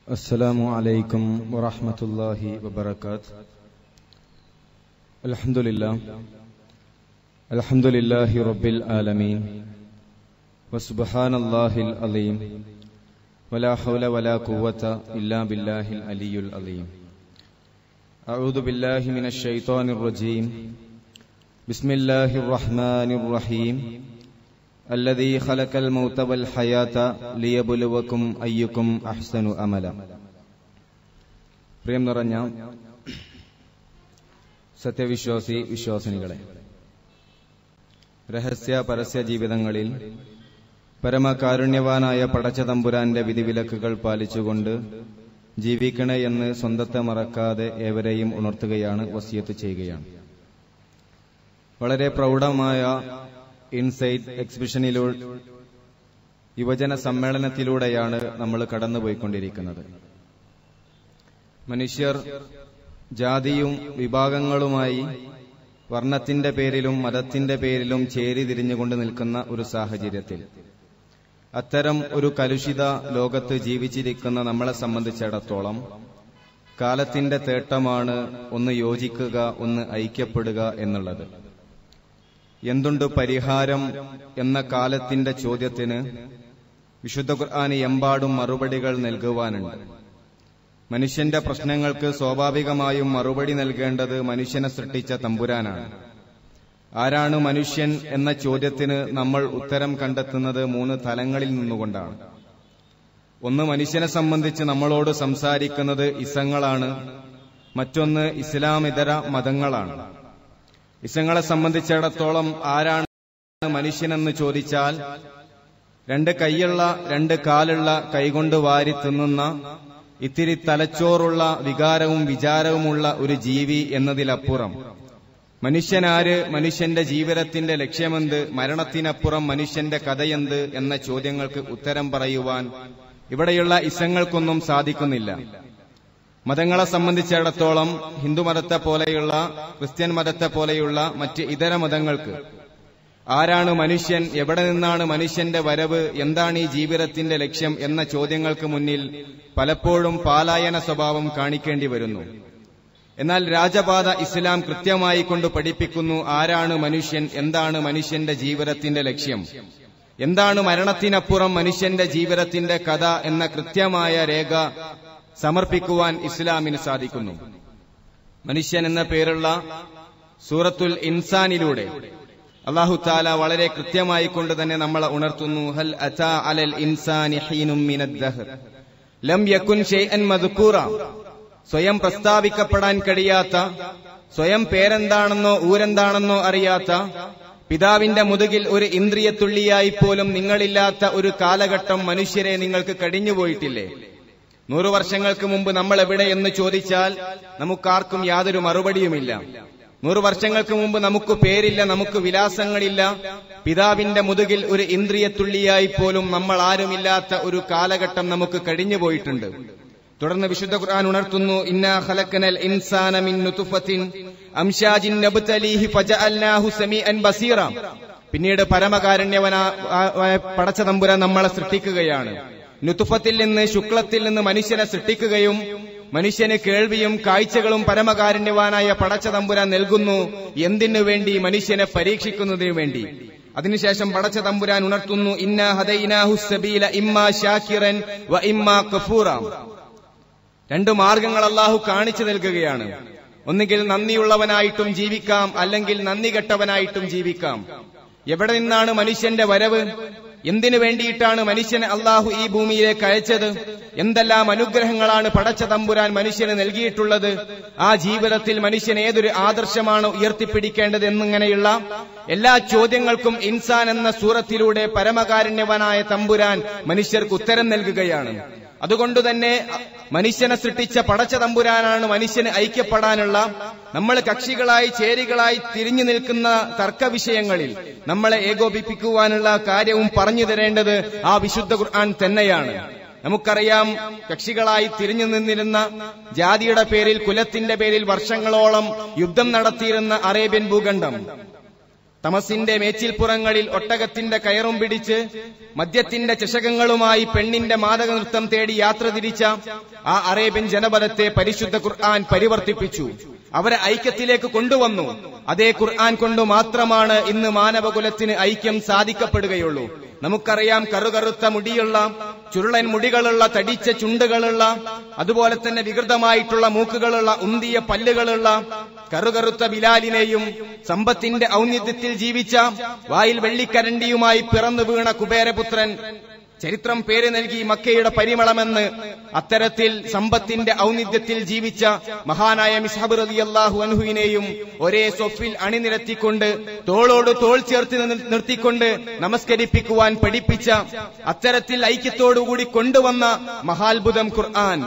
السلام عليكم ورحمة الله وبركاته. الحمد لله رب العالمين وسبحان الله العظيم ولا حول ولا قوة إلا بالله العلي العظيم. أعوذ بالله من الشيطان الرجيم. بسم الله الرحمن الرحيم. الذي خلق الموت والحياة ليبلوكم أيكم أحسن عملا. പ്രിയം നിറഞ്ഞ സത്യവിശ്വാസി വിശ്വാസിനികളെ, രഹസ്യ പരസ്യ ജീവിതങ്ങളിൽ പരമകാരുണ്യവാനായ പടച്ചതമ്പുരാന്റെ വിധിവിലക്കുകൾ പാലിച്ചുകൊണ്ട് ജീവിക്കണേ എന്ന് സ്വന്തത്തെ മറക്കാതെ ഏവരെയും ഉണർത്തുകയാണ്, വസിയത്ത് ചെയ്യുകയാണ്. വളരെ പ്രൗഢമായ ഇൻസൈറ്റ് എക്സിബിഷനിലൂടെ യുവജന സമ്മേളനത്തിലൂടെയാണ് നമ്മൾ കടന്നുപോയിക്കൊണ്ടിരിക്കുന്നത്. മനുഷ്യർ ജാതിയും വിഭാഗങ്ങളുമായി വർണ്ണത്തിന്റെ പേരിലും മതത്തിന്റെ പേരിലും ചേരി തിരിഞ്ഞുകൊണ്ട് നിൽക്കുന്ന ഒരു സാഹചര്യത്തിൽ അത്തരം ഒരു കലുഷിത ലോകത്ത് ജീവിച്ചിരിക്കുന്ന നമ്മളെ സംബന്ധിച്ചിടത്തോളം കാലത്തിന്റെ തേട്ടമാണ് ഒന്ന് യോജിക്കുക, ഒന്ന് ഐക്യപ്പെടുക എന്നുള്ളത്. എന്തുണ്ട് പരിഹാരം എന്ന കാലത്തിന്റെ ചോദ്യത്തിന് വിശുദ്ധ ഖുർആൻ എമ്പാടും മറുപടികൾ നൽകുവാനുണ്ട്. മനുഷ്യന്റെ പ്രശ്നങ്ങൾക്ക് സ്വാഭാവികമായും മറുപടി നൽകേണ്ടത് മനുഷ്യനെ സൃഷ്ടിച്ച തമ്പുരാനാണ്. ആരാണ് മനുഷ്യൻ എന്ന ചോദ്യത്തിന് നമ്മൾ ഉത്തരം കണ്ടെത്തുന്നത് 3 തലങ്ങളിൽ നിന്നുകൊണ്ടാണ്. ഒന്ന്, മനുഷ്യനെ സംബന്ധിച്ച് നമ്മളോട് സംസാരിക്കുന്നത് ഇസങ്ങളാണ്. മറ്റൊന്ന് ഇസ്ലാമിതര മതങ്ങളാണ്. ഇസങ്ങളെ സംബന്ധിച്ചിടത്തോളം ആരാണ് മനുഷ്യനെന്ന് ചോദിച്ചാൽ 2 കൈയുള്ള 2 കാലുള്ള കൈകൊണ്ട് വാരി തിന്നുന്ന ഇത്തിരി തലച്ചോറുള്ള വികാരവും വിചാരവുമുള്ള ഒരു ജീവി എന്നതിലപ്പുറം മനുഷ്യനാര്, മനുഷ്യന്റെ ജീവിതത്തിന്റെ ലക്ഷ്യമെന്ത്, മരണത്തിനപ്പുറം മനുഷ്യന്റെ കഥയെന്ത് എന്ന ചോദ്യങ്ങൾക്ക് ഉത്തരം പറയുവാൻ ഇവിടെയുള്ള ഇസങ്ങൾക്കൊന്നും സാധിക്കുന്നില്ല. മതങ്ങളെ സംബന്ധിച്ചിടത്തോളം ഹിന്ദുമതത്തെ പോലെയുള്ള, ക്രിസ്ത്യൻ മതത്തെ പോലെയുള്ള മറ്റ് ഇതര മതങ്ങൾക്ക് ആരാണ് മനുഷ്യൻ, എവിടെ നിന്നാണ് മനുഷ്യന്റെ വരവ്, എന്താണ് ഈ ജീവിതത്തിന്റെ ലക്ഷ്യം എന്ന ചോദ്യങ്ങൾക്ക് മുന്നിൽ പലപ്പോഴും പാലായന സ്വഭാവം കാണിക്കേണ്ടി വരുന്നു. എന്നാൽ രാജപാത ഇസ്ലാം കൃത്യമായി കൊണ്ട് പഠിപ്പിക്കുന്നു ആരാണ് മനുഷ്യൻ, എന്താണ് മനുഷ്യന്റെ ജീവിതത്തിന്റെ ലക്ഷ്യം, എന്താണ് മരണത്തിനപ്പുറം മനുഷ്യന്റെ ജീവിതത്തിന്റെ കഥ എന്ന കൃത്യമായ രേഖ സമർപ്പിക്കുവാൻ ഇസ്ലാമിന് സാധിക്കുന്നു. മനുഷ്യൻ എന്ന പേരുള്ള സൂറത്തുൽ ഇൻസാനിലൂടെ അല്ലാഹു തആല വളരെ കൃത്യമായി കൊണ്ട് തന്നെ നമ്മളെ ഉണർത്തുന്നു. ഹൽ അതാ അലൽ ഇൻസാനി ഹീനും മിനദ് ദഹർ ലം യകുൻ ഷൈഅൻ മദ്കൂറ. സ്വയം പ്രസ്താവിക്കപ്പെടാൻ കഴിയാത്ത, സ്വയം പേരെന്താണെന്നോ ഊരെന്താണെന്നോ അറിയാത്ത, പിതാവിന്റെ മുതുകിൽ ഒരു ഇന്ദ്രിയത്തുള്ളിയായി പോലും നിങ്ങളില്ലാത്ത ഒരു കാലഘട്ടം മനുഷ്യരെ നിങ്ങൾക്ക് കഴിഞ്ഞുപോയിട്ടില്ലേ? 100 വർഷങ്ങൾക്ക് മുമ്പ് നമ്മൾ എവിടെയെന്ന് ചോദിച്ചാൽ നമുക്കാർക്കും യാതൊരു മറുപടിയുമില്ല. 100 വർഷങ്ങൾക്ക് മുമ്പ് നമുക്ക് പേരില്ല, നമുക്ക് വിലാസങ്ങളില്ല. പിതാവിന്റെ മുതുകിൽ ഒരു ഇന്ദ്രിയത്തുള്ളിയായി പോലും നമ്മൾ ആരുമില്ലാത്ത ഒരു കാലഘട്ടം നമുക്ക് കഴിഞ്ഞുപോയിട്ടുണ്ട്. തുടർന്ന് വിശുദ്ധ ഖുർആൻ ഉണർത്തുന്നു, ഇന്നാ ഖലഖനൽ ഇൻസാന മിൻ നുത്ഫത്തിൻ അംശാജിൻ നബ്തലീഹി ഫജഅൽനാഹു സമീഅൻ ബസീറ. പിന്നീട് പരമകാരുണ്യവനായ പടച്ചതമ്പുരാൻ നമ്മളെ സൃഷ്ടിക്കുകയാണ്. നുത്ഫത്തിൽ നിന്ന്, ശുക്ലത്തിൽ നിന്ന് മനുഷ്യനെ സൃഷ്ടിക്കുകയും മനുഷ്യന് കേൾവിയും കാഴ്ചകളും പരമകാരുണ്യവാനായ പടച്ചതമ്പുരാൻ നൽകുന്നു. എന്തിനു വേണ്ടി? മനുഷ്യനെ പരീക്ഷിക്കുന്നതിനു വേണ്ടി. അതിനുശേഷം പടച്ചതമ്പുരാൻ ഉണർത്തുന്നു, ഇന്നാ ഹദൈനാഹു സബീല ഇമ്മാ ശാകിറൻ വ ഇമ്മാ കഫൂറ. 2 മാർഗങ്ങൾ അല്ലാഹു കാണിച്ചു നൽകുകയാണ്. ഒന്നുകിൽ നന്ദിയുള്ളവനായിട്ടും ജീവിക്കാം, അല്ലെങ്കിൽ നന്ദി കെട്ടവനായിട്ടും ജീവിക്കാം. എവിടെ നിന്നാണ് മനുഷ്യന്റെ വരവ്? എന്തിനു വേണ്ടിയിട്ടാണ് മനുഷ്യനെ അല്ലാഹു ഈ ഭൂമിയിലേക്ക് അയച്ചത്? എന്തെല്ലാം അനുഗ്രഹങ്ങളാണ് പടച്ച തമ്പുരാൻ മനുഷ്യന് നൽകിയിട്ടുള്ളത്? ആ ജീവിതത്തിൽ മനുഷ്യൻ ഏതൊരു ആദർശമാണ് ഉയർത്തിപ്പിടിക്കേണ്ടത് എന്നിങ്ങനെയുള്ള എല്ലാ ചോദ്യങ്ങൾക്കും ഇൻസാൻ എന്ന സൂറത്തിലൂടെ പരമകാരുണ്യവനായ തമ്പുരാൻ മനുഷ്യർക്ക് ഉത്തരം നൽകുകയാണ്. അതുകൊണ്ടുതന്നെ മനുഷ്യനെ സൃഷ്ടിച്ച പടച്ച തമ്പുരാനാണ് മനുഷ്യന് ഐക്യപ്പെടാനുള്ള, നമ്മൾ കക്ഷികളായി ചേരികളായി തിരിഞ്ഞു നിൽക്കുന്ന തർക്ക വിഷയങ്ങളിൽ നമ്മളെ ഏകോപിപ്പിക്കുവാനുള്ള കാര്യവും പറഞ്ഞു തരേണ്ടത് ആ വിശുദ്ധ ഖുർആൻ തന്നെയാണ്. നമുക്കറിയാം, കക്ഷികളായി തിരിഞ്ഞു നിന്നിരുന്ന, ജാതിയുടെ പേരിൽ, കുലത്തിന്റെ പേരിൽ വർഷങ്ങളോളം യുദ്ധം നടത്തിയിരുന്ന അറേബ്യൻ ഭൂഖണ്ഡം തമസിന്റെ മേച്ചിൽപ്പുറങ്ങളിൽ ഒട്ടകത്തിന്റെ കയറും പിടിച്ച് മദ്യത്തിന്റെ ചഷകങ്ങളുമായി പെണ്ണിന്റെ മാദക നൃത്തം തേടി യാത്ര തിരിച്ച ആ അറേബ്യൻ ജനപദത്തെ പരിശുദ്ധ ഖുർആൻ പരിവർത്തിപ്പിച്ചു. അവരെ ഐക്യത്തിലേക്ക് കൊണ്ടുവന്നു. അതേ ഖുർആൻ കൊണ്ട് മാത്രമാണ് ഇന്ന് മാനവകുലത്തിന് ഐക്യം സാധിക്കപ്പെടുകയുള്ളൂ. നമുക്കറിയാം, കറുകറുത്ത മുടിയുള്ള, ചുരുളൻ മുടികളുള്ള, തടിച്ച ചുണ്ടുകളുള്ള, അതുപോലെ തന്നെ വികൃതമായിട്ടുള്ള മൂക്കുകളുള്ള, ഉന്തിയ പല്ലുകളുള്ള കറുകറുത്ത ബിലാലിനെയും സമ്പത്തിന്റെ ഔന്നത്യത്തിൽ ജീവിച്ച വായിൽ വെള്ളിക്കരണ്ടിയുമായി പിറന്നു വീണ കുബേരപുത്രൻ, ചരിത്രം പേര് നൽകി മക്കയുടെ പരിമളമെന്ന്, അത്തരത്തിൽ സമ്പത്തിന്റെ ഔന്നിധ്യത്തിൽ ജീവിച്ച മഹാനായ മിസ്ഹബ് റളിയല്ലാഹു അൻഹുവിനെയും ഒരേ സ്വഫിൽ അണിനിരത്തിക്കൊണ്ട് തോളോട് തോൾ ചേർത്ത് നിർത്തിക്കൊണ്ട് നമസ്കരിപ്പിക്കുവാൻ പഠിപ്പിച്ച, അത്തരത്തിൽ ഐക്യത്തോടുകൂടി കൊണ്ടുവന്ന മഹാത്ഭുതം ഖുർആൻ.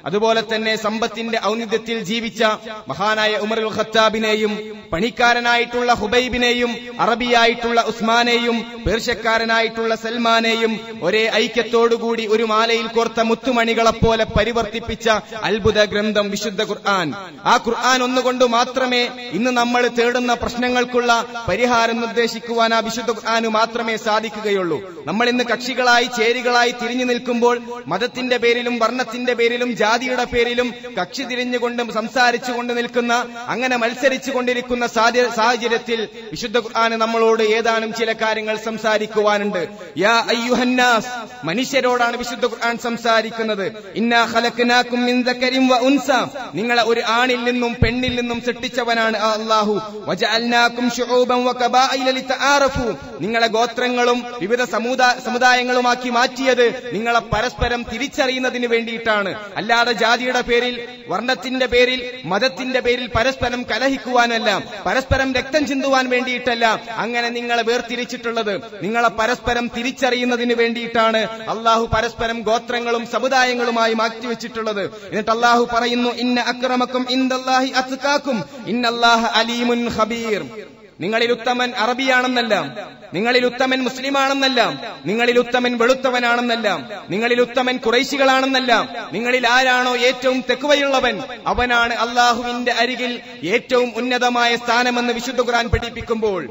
അതുപോലെ തന്നെ സമ്പത്തിന്റെ ഔന്നിധ്യത്തിൽ ജീവിച്ച മഹാനായ ഉമറുൽ ഖത്താബിനെയും പണിക്കാരനായിട്ടുള്ള ഹുബൈബിനെയും അറബിയായിട്ടുള്ള ഉസ്മാനെയും പേർഷ്യക്കാരനായിട്ടുള്ള സൽമാനെയും ഒരേ ഐക്യത്തോടുകൂടി ഒരു മാലയിൽ കോർത്ത മുത്തുമണികളെപ്പോലെ പരിവർത്തിപ്പിച്ച അത്ഭുത ഗ്രന്ഥം വിശുദ്ധ ഖുർആൻ. ആ ഖുർആൻ ഒന്നുകൊണ്ട് മാത്രമേ ഇന്ന് നമ്മൾ തേടുന്ന പ്രശ്നങ്ങൾക്കുള്ള പരിഹാരം നിർദ്ദേശിക്കുവാൻ ആ വിശുദ്ധ ഖുർആന് മാത്രമേ സാധിക്കുകയുള്ളൂ. നമ്മൾ ഇന്ന് കക്ഷികളായി, ചേരികളായി തിരിഞ്ഞു നിൽക്കുമ്പോൾ മതത്തിന്റെ പേരിലും വർണ്ണത്തിന്റെ പേരിലും ജാതിയുടെ പേരിലും കക്ഷി തിരിഞ്ഞുകൊണ്ടും സംസാരിച്ചുകൊണ്ട് നിൽക്കുന്ന, അങ്ങനെ മത്സരിച്ചു കൊണ്ടിരിക്കുന്ന സാഹചര്യത്തിൽ വിശുദ്ധ ഖുർആന് നമ്മളോട് ഏതാനും ചില കാര്യങ്ങൾ സംസാരിക്കുവാനുണ്ട്. യാ അയ്യുഹന്നാസ്, മനുഷ്യരോടാണ് വിശുദ്ധ ഖുർആൻ സംസാരിക്കുന്നത്. ഇന്നാ ഖലഖനാകും മിൻ ദക്കരിൻ വ ഉൻസ, നിങ്ങളെ ഒരു ആണിൽ നിന്നും പെണ്ണിൽ നിന്നും സൃഷ്ടിച്ചവനാണ് അല്ലാഹു. വജഅൽനാകും ശുഊബൻ വ ഖബായില ലിതആറഫു, നിങ്ങളെ ഗോത്രങ്ങളും വിവിധ സമുദായങ്ങളുമാക്കി മാറ്റിയത് നിങ്ങളെ പരസ്പരം തിരിച്ചറിയുന്നതിന് വേണ്ടിയിട്ടാണ്. അല്ലാതെ ജാതിയുടെ പേരിൽ, വർണ്ണത്തിന്റെ പേരിൽ, മതത്തിന്റെ പേരിൽ പരസ്പരം കലഹിക്കുവാനല്ല, പരസ്പരം രക്തം ചിന്തുവാൻ വേണ്ടിയിട്ടല്ല അങ്ങനെ നിങ്ങളെ വേർതിരിച്ചിട്ടുള്ളത്. നിങ്ങളെ പരസ്പരം തിരിച്ചറിയുന്നതിന് വേണ്ടിയിട്ടാണ് അള്ളാഹു പരസ്പരം ഗോത്രങ്ങളും സമുദായങ്ങളുമായി മാറ്റിവെച്ചിട്ടുള്ളത്. എന്നിട്ട് അള്ളാഹു പറയുന്നു, ഇന്ന അക്രമക്കും ഇൻദല്ലാഹി അത്ഖാക്കും ഇന്നല്ലാഹ അലീമുൻ ഖബീർ. നിങ്ങളിൽ ഉത്തമൻ അറബിയാണെന്നല്ല, നിങ്ങളിൽ ഉത്തമൻ മുസ്ലിമാണെന്നല്ല, നിങ്ങളിൽ ഉത്തമൻ വെളുത്തവനാണെന്നല്ല, നിങ്ങളിൽ ഉത്തമൻ ഖുറൈശികളാണെന്നല്ല, നിങ്ങളിൽ ആരാണോ ഏറ്റവും തെക്കുവയുള്ളവൻ അവനാണ് അള്ളാഹുവിന്റെ അരികിൽ ഏറ്റവും ഉന്നതമായ സ്ഥാനമെന്ന് വിശുദ്ധ ഖുർആൻ പഠിപ്പിക്കുമ്പോൾ,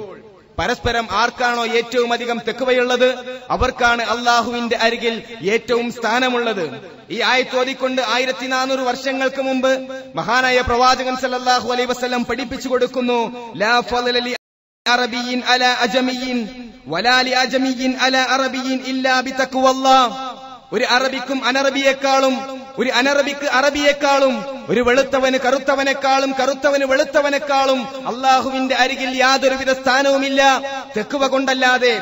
പരസ്പരം ആർക്കാണോ ഏറ്റവും അധികം തെക്കുവയുള്ളത് അവർക്കാണ് അള്ളാഹുവിന്റെ അരികിൽ ഏറ്റവും സ്ഥാനമുള്ളത്. ഈ ആയത്ത് ഓതിക്കൊണ്ട് 1400 വർഷങ്ങൾക്ക് മുമ്പ് മഹാനായ പ്രവാചകൻ സല്ലല്ലാഹു അലൈഹി വസല്ലം പഠിപ്പിച്ചു കൊടുക്കുന്നു, ലാ ഫളല ലി അറബിയ്യിൻ അലാ അജമിയ്യിൻ വലാ ലി അജമിയ്യിൻ അലാ അറബിയ്യിൻ ഇല്ലാ ബിതഖ്വല്ലാഹ്. ഒരു അറബിക്കും അനറബിയേക്കാളും, ഒരു അനറബിക്ക് അറബിയേക്കാളും, ഒരു വെളുത്തവന് കറുത്തവനേക്കാളും, കറുത്തവന് വെളുത്തവനേക്കാളും അള്ളാഹുവിന്റെ അരികിൽ യാതൊരുവിധ സ്ഥാനവുമില്ല തെക്കുവ കൊണ്ടല്ലാതെ.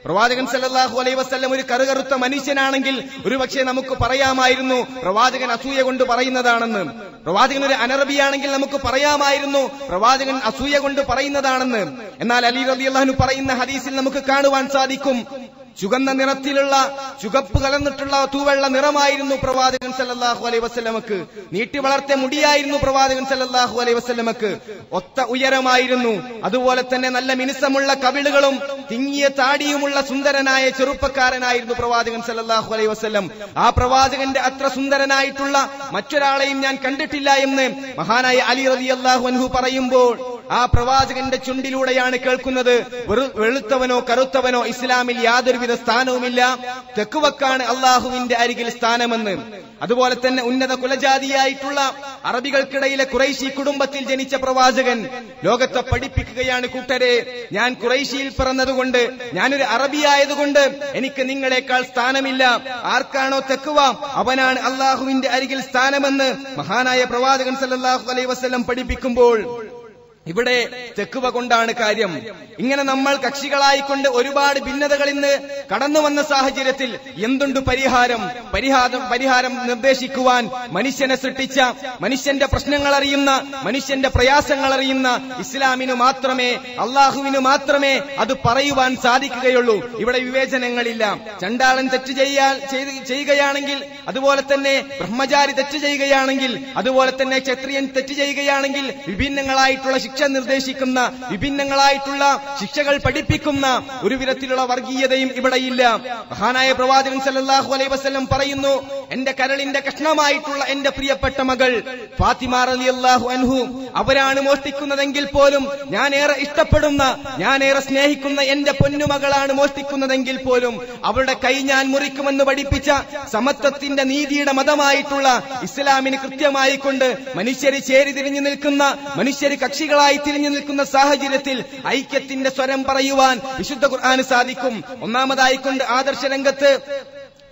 പ്രവാചകൻ സല്ലല്ലാഹു അലൈഹി വസല്ലം ഒരു കറുകറുത്ത മനുഷ്യനാണെങ്കിൽ ഒരുപക്ഷെ നമുക്ക് പറയാമായിരുന്നു പ്രവാചകൻ അസൂയ കൊണ്ട് പറയുന്നതാണെന്ന്. പ്രവാചകൻ ഒരു അനറബിയാണെങ്കിൽ നമുക്ക് പറയാമായിരുന്നു പ്രവാചകൻ അസൂയ കൊണ്ട് പറയുന്നതാണെന്ന്. എന്നാൽ അലി റളിയല്ലാഹു അൻഹു പറയുന്ന ഹദീസിൽ നമുക്ക് കാണുവാൻ സാധിക്കും, ചുവന്ന നിറത്തിലുള്ള, ചുവപ്പ് കലർന്നിട്ടുള്ള തൂവെള്ള നിറമായിരുന്നു പ്രവാചകൻ സല്ലല്ലാഹു അലൈഹി വസല്ലമക്ക്. നീട്ടി വളർത്തിയ മുടിയായിരുന്നു പ്രവാചകൻ സല്ലല്ലാഹു അലൈഹി വസല്ലമക്ക്. ഒത്ത ഉയരമായിരുന്നു. അതുപോലെ തന്നെ നല്ല മിനുസമുള്ള കവിളുകളും തിങ്ങിയ താടിയുമുള്ള സുന്ദരനായ ചെറുപ്പക്കാരനായിരുന്നു പ്രവാചകൻ സല്ലല്ലാഹു അലൈഹി വസല്ലം. ആ പ്രവാചകന്റെ അത്ര സുന്ദരനായിട്ടുള്ള മറ്റൊരാളെയും ഞാൻ കണ്ടിട്ടില്ല എന്ന് മഹാനായ അലി റളിയല്ലാഹു അൻഹു പറയുമ്പോൾ ആ പ്രവാചകന്റെ ചുണ്ടിലൂടെയാണ് കേൾക്കുന്നത്, വെളുത്തവനോ കറുത്തവനോ ഇസ്ലാമിൽ യാതൊരുവിധ സ്ഥാനവുമില്ല, തെക്കുവക്കാണ് അള്ളാഹുവിന്റെ അരികിൽ സ്ഥാനമെന്ന്. അതുപോലെ തന്നെ ഉന്നത കുലജാതിയായിട്ടുള്ള അറബികൾക്കിടയിലെ ഖുറൈശി കുടുംബത്തിൽ ജനിച്ച പ്രവാചകൻ ലോകത്തെ പഠിപ്പിക്കുകയാണ്, കൂട്ടരെ, ഞാൻ ഖുറൈശിയിൽ പിറന്നതുകൊണ്ട്, ഞാനൊരു അറബിയായതുകൊണ്ട് എനിക്ക് നിങ്ങളെക്കാൾ സ്ഥാനമില്ല. ആർക്കാണോ തെക്കുവ അവനാണ് അള്ളാഹുവിന്റെ അരികിൽ സ്ഥാനമെന്ന് മഹാനായ പ്രവാചകൻ സല്ലല്ലാഹു അലൈഹി വസല്ലം പഠിപ്പിക്കുമ്പോൾ ഇവിടെ തെക്കുവ കൊണ്ടാണ് കാര്യം. ഇങ്ങനെ നമ്മൾ കക്ഷികളായിക്കൊണ്ട് ഒരുപാട് ഭിന്നതകൾ ഇന്ന് കടന്നു വന്ന സാഹചര്യത്തിൽ എന്തുണ്ട് പരിഹാരം നിർദ്ദേശിക്കുവാൻ മനുഷ്യനെ സൃഷ്ടിച്ച, മനുഷ്യന്റെ പ്രശ്നങ്ങൾ അറിയുന്ന, മനുഷ്യന്റെ പ്രയാസങ്ങൾ അറിയുന്ന ഇസ്ലാമിനു മാത്രമേ, അള്ളാഹുവിനു മാത്രമേ അത് പറയുവാൻ സാധിക്കുകയുള്ളൂ. ഇവിടെ വിവേചനങ്ങളില്ല. ചണ്ടാളൻ തെറ്റ് ചെയ്യുകയാണെങ്കിൽ, അതുപോലെ തന്നെ ബ്രഹ്മചാരി തെറ്റ് ചെയ്യുകയാണെങ്കിൽ, അതുപോലെ തന്നെ ക്ഷത്രിയൻ തെറ്റ് ചെയ്യുകയാണെങ്കിൽ വിഭിന്നങ്ങളായിട്ടുള്ള ശിക്ഷ നിർദ്ദേശിക്കുന്ന, വിഭിന്നങ്ങളായിട്ടുള്ള ശിക്ഷകൾ പഠിപ്പിക്കുന്ന ഒരു വിധത്തിലുള്ള വർഗീയതയും ഇവിടെയില്ല. മഹാനായ പ്രവാചകൻ സല്ലല്ലാഹു അലൈഹി വസല്ലം പറയുന്നു, എന്റെ കരളിന്റെ കഷ്ണമായിട്ടുള്ള എന്റെ പ്രിയപ്പെട്ട മകൾ ഫാത്തിമ റളിയല്ലാഹു അൻഹു അവരാണ് മോഷ്ടിക്കുന്നതെങ്കിൽ പോലും ഞാൻ ഏറെ ഇഷ്ടപ്പെടുന്ന, ഞാൻ ഏറെ സ്നേഹിക്കുന്ന എന്റെ പൊന്നുമകളാണ് മോഷ്ടിക്കുന്നതെങ്കിൽ പോലും അവരുടെ കൈ ഞാൻ മുറിക്കുമെന്ന് പഠിപ്പിച്ച സമത്വത്തിന്റെ നീതിയുടെ മതമായിട്ടുള്ള ഇസ്ലാമിന് കൃത്യമായി കൊണ്ട് മനുഷ്യര് ചേരിതിരിഞ്ഞു നിൽക്കുന്ന, മനുഷ്യര് കക്ഷികളായി തിരിഞ്ഞു നിൽക്കുന്ന സാഹചര്യത്തിൽ ഐക്യത്തിന്റെ സ്വരം പറയുവാൻ വിശുദ്ധ ഖുർആന് സാധിക്കും. ഒന്നാമതായിക്കൊണ്ട് ആദർശ രംഗത്ത്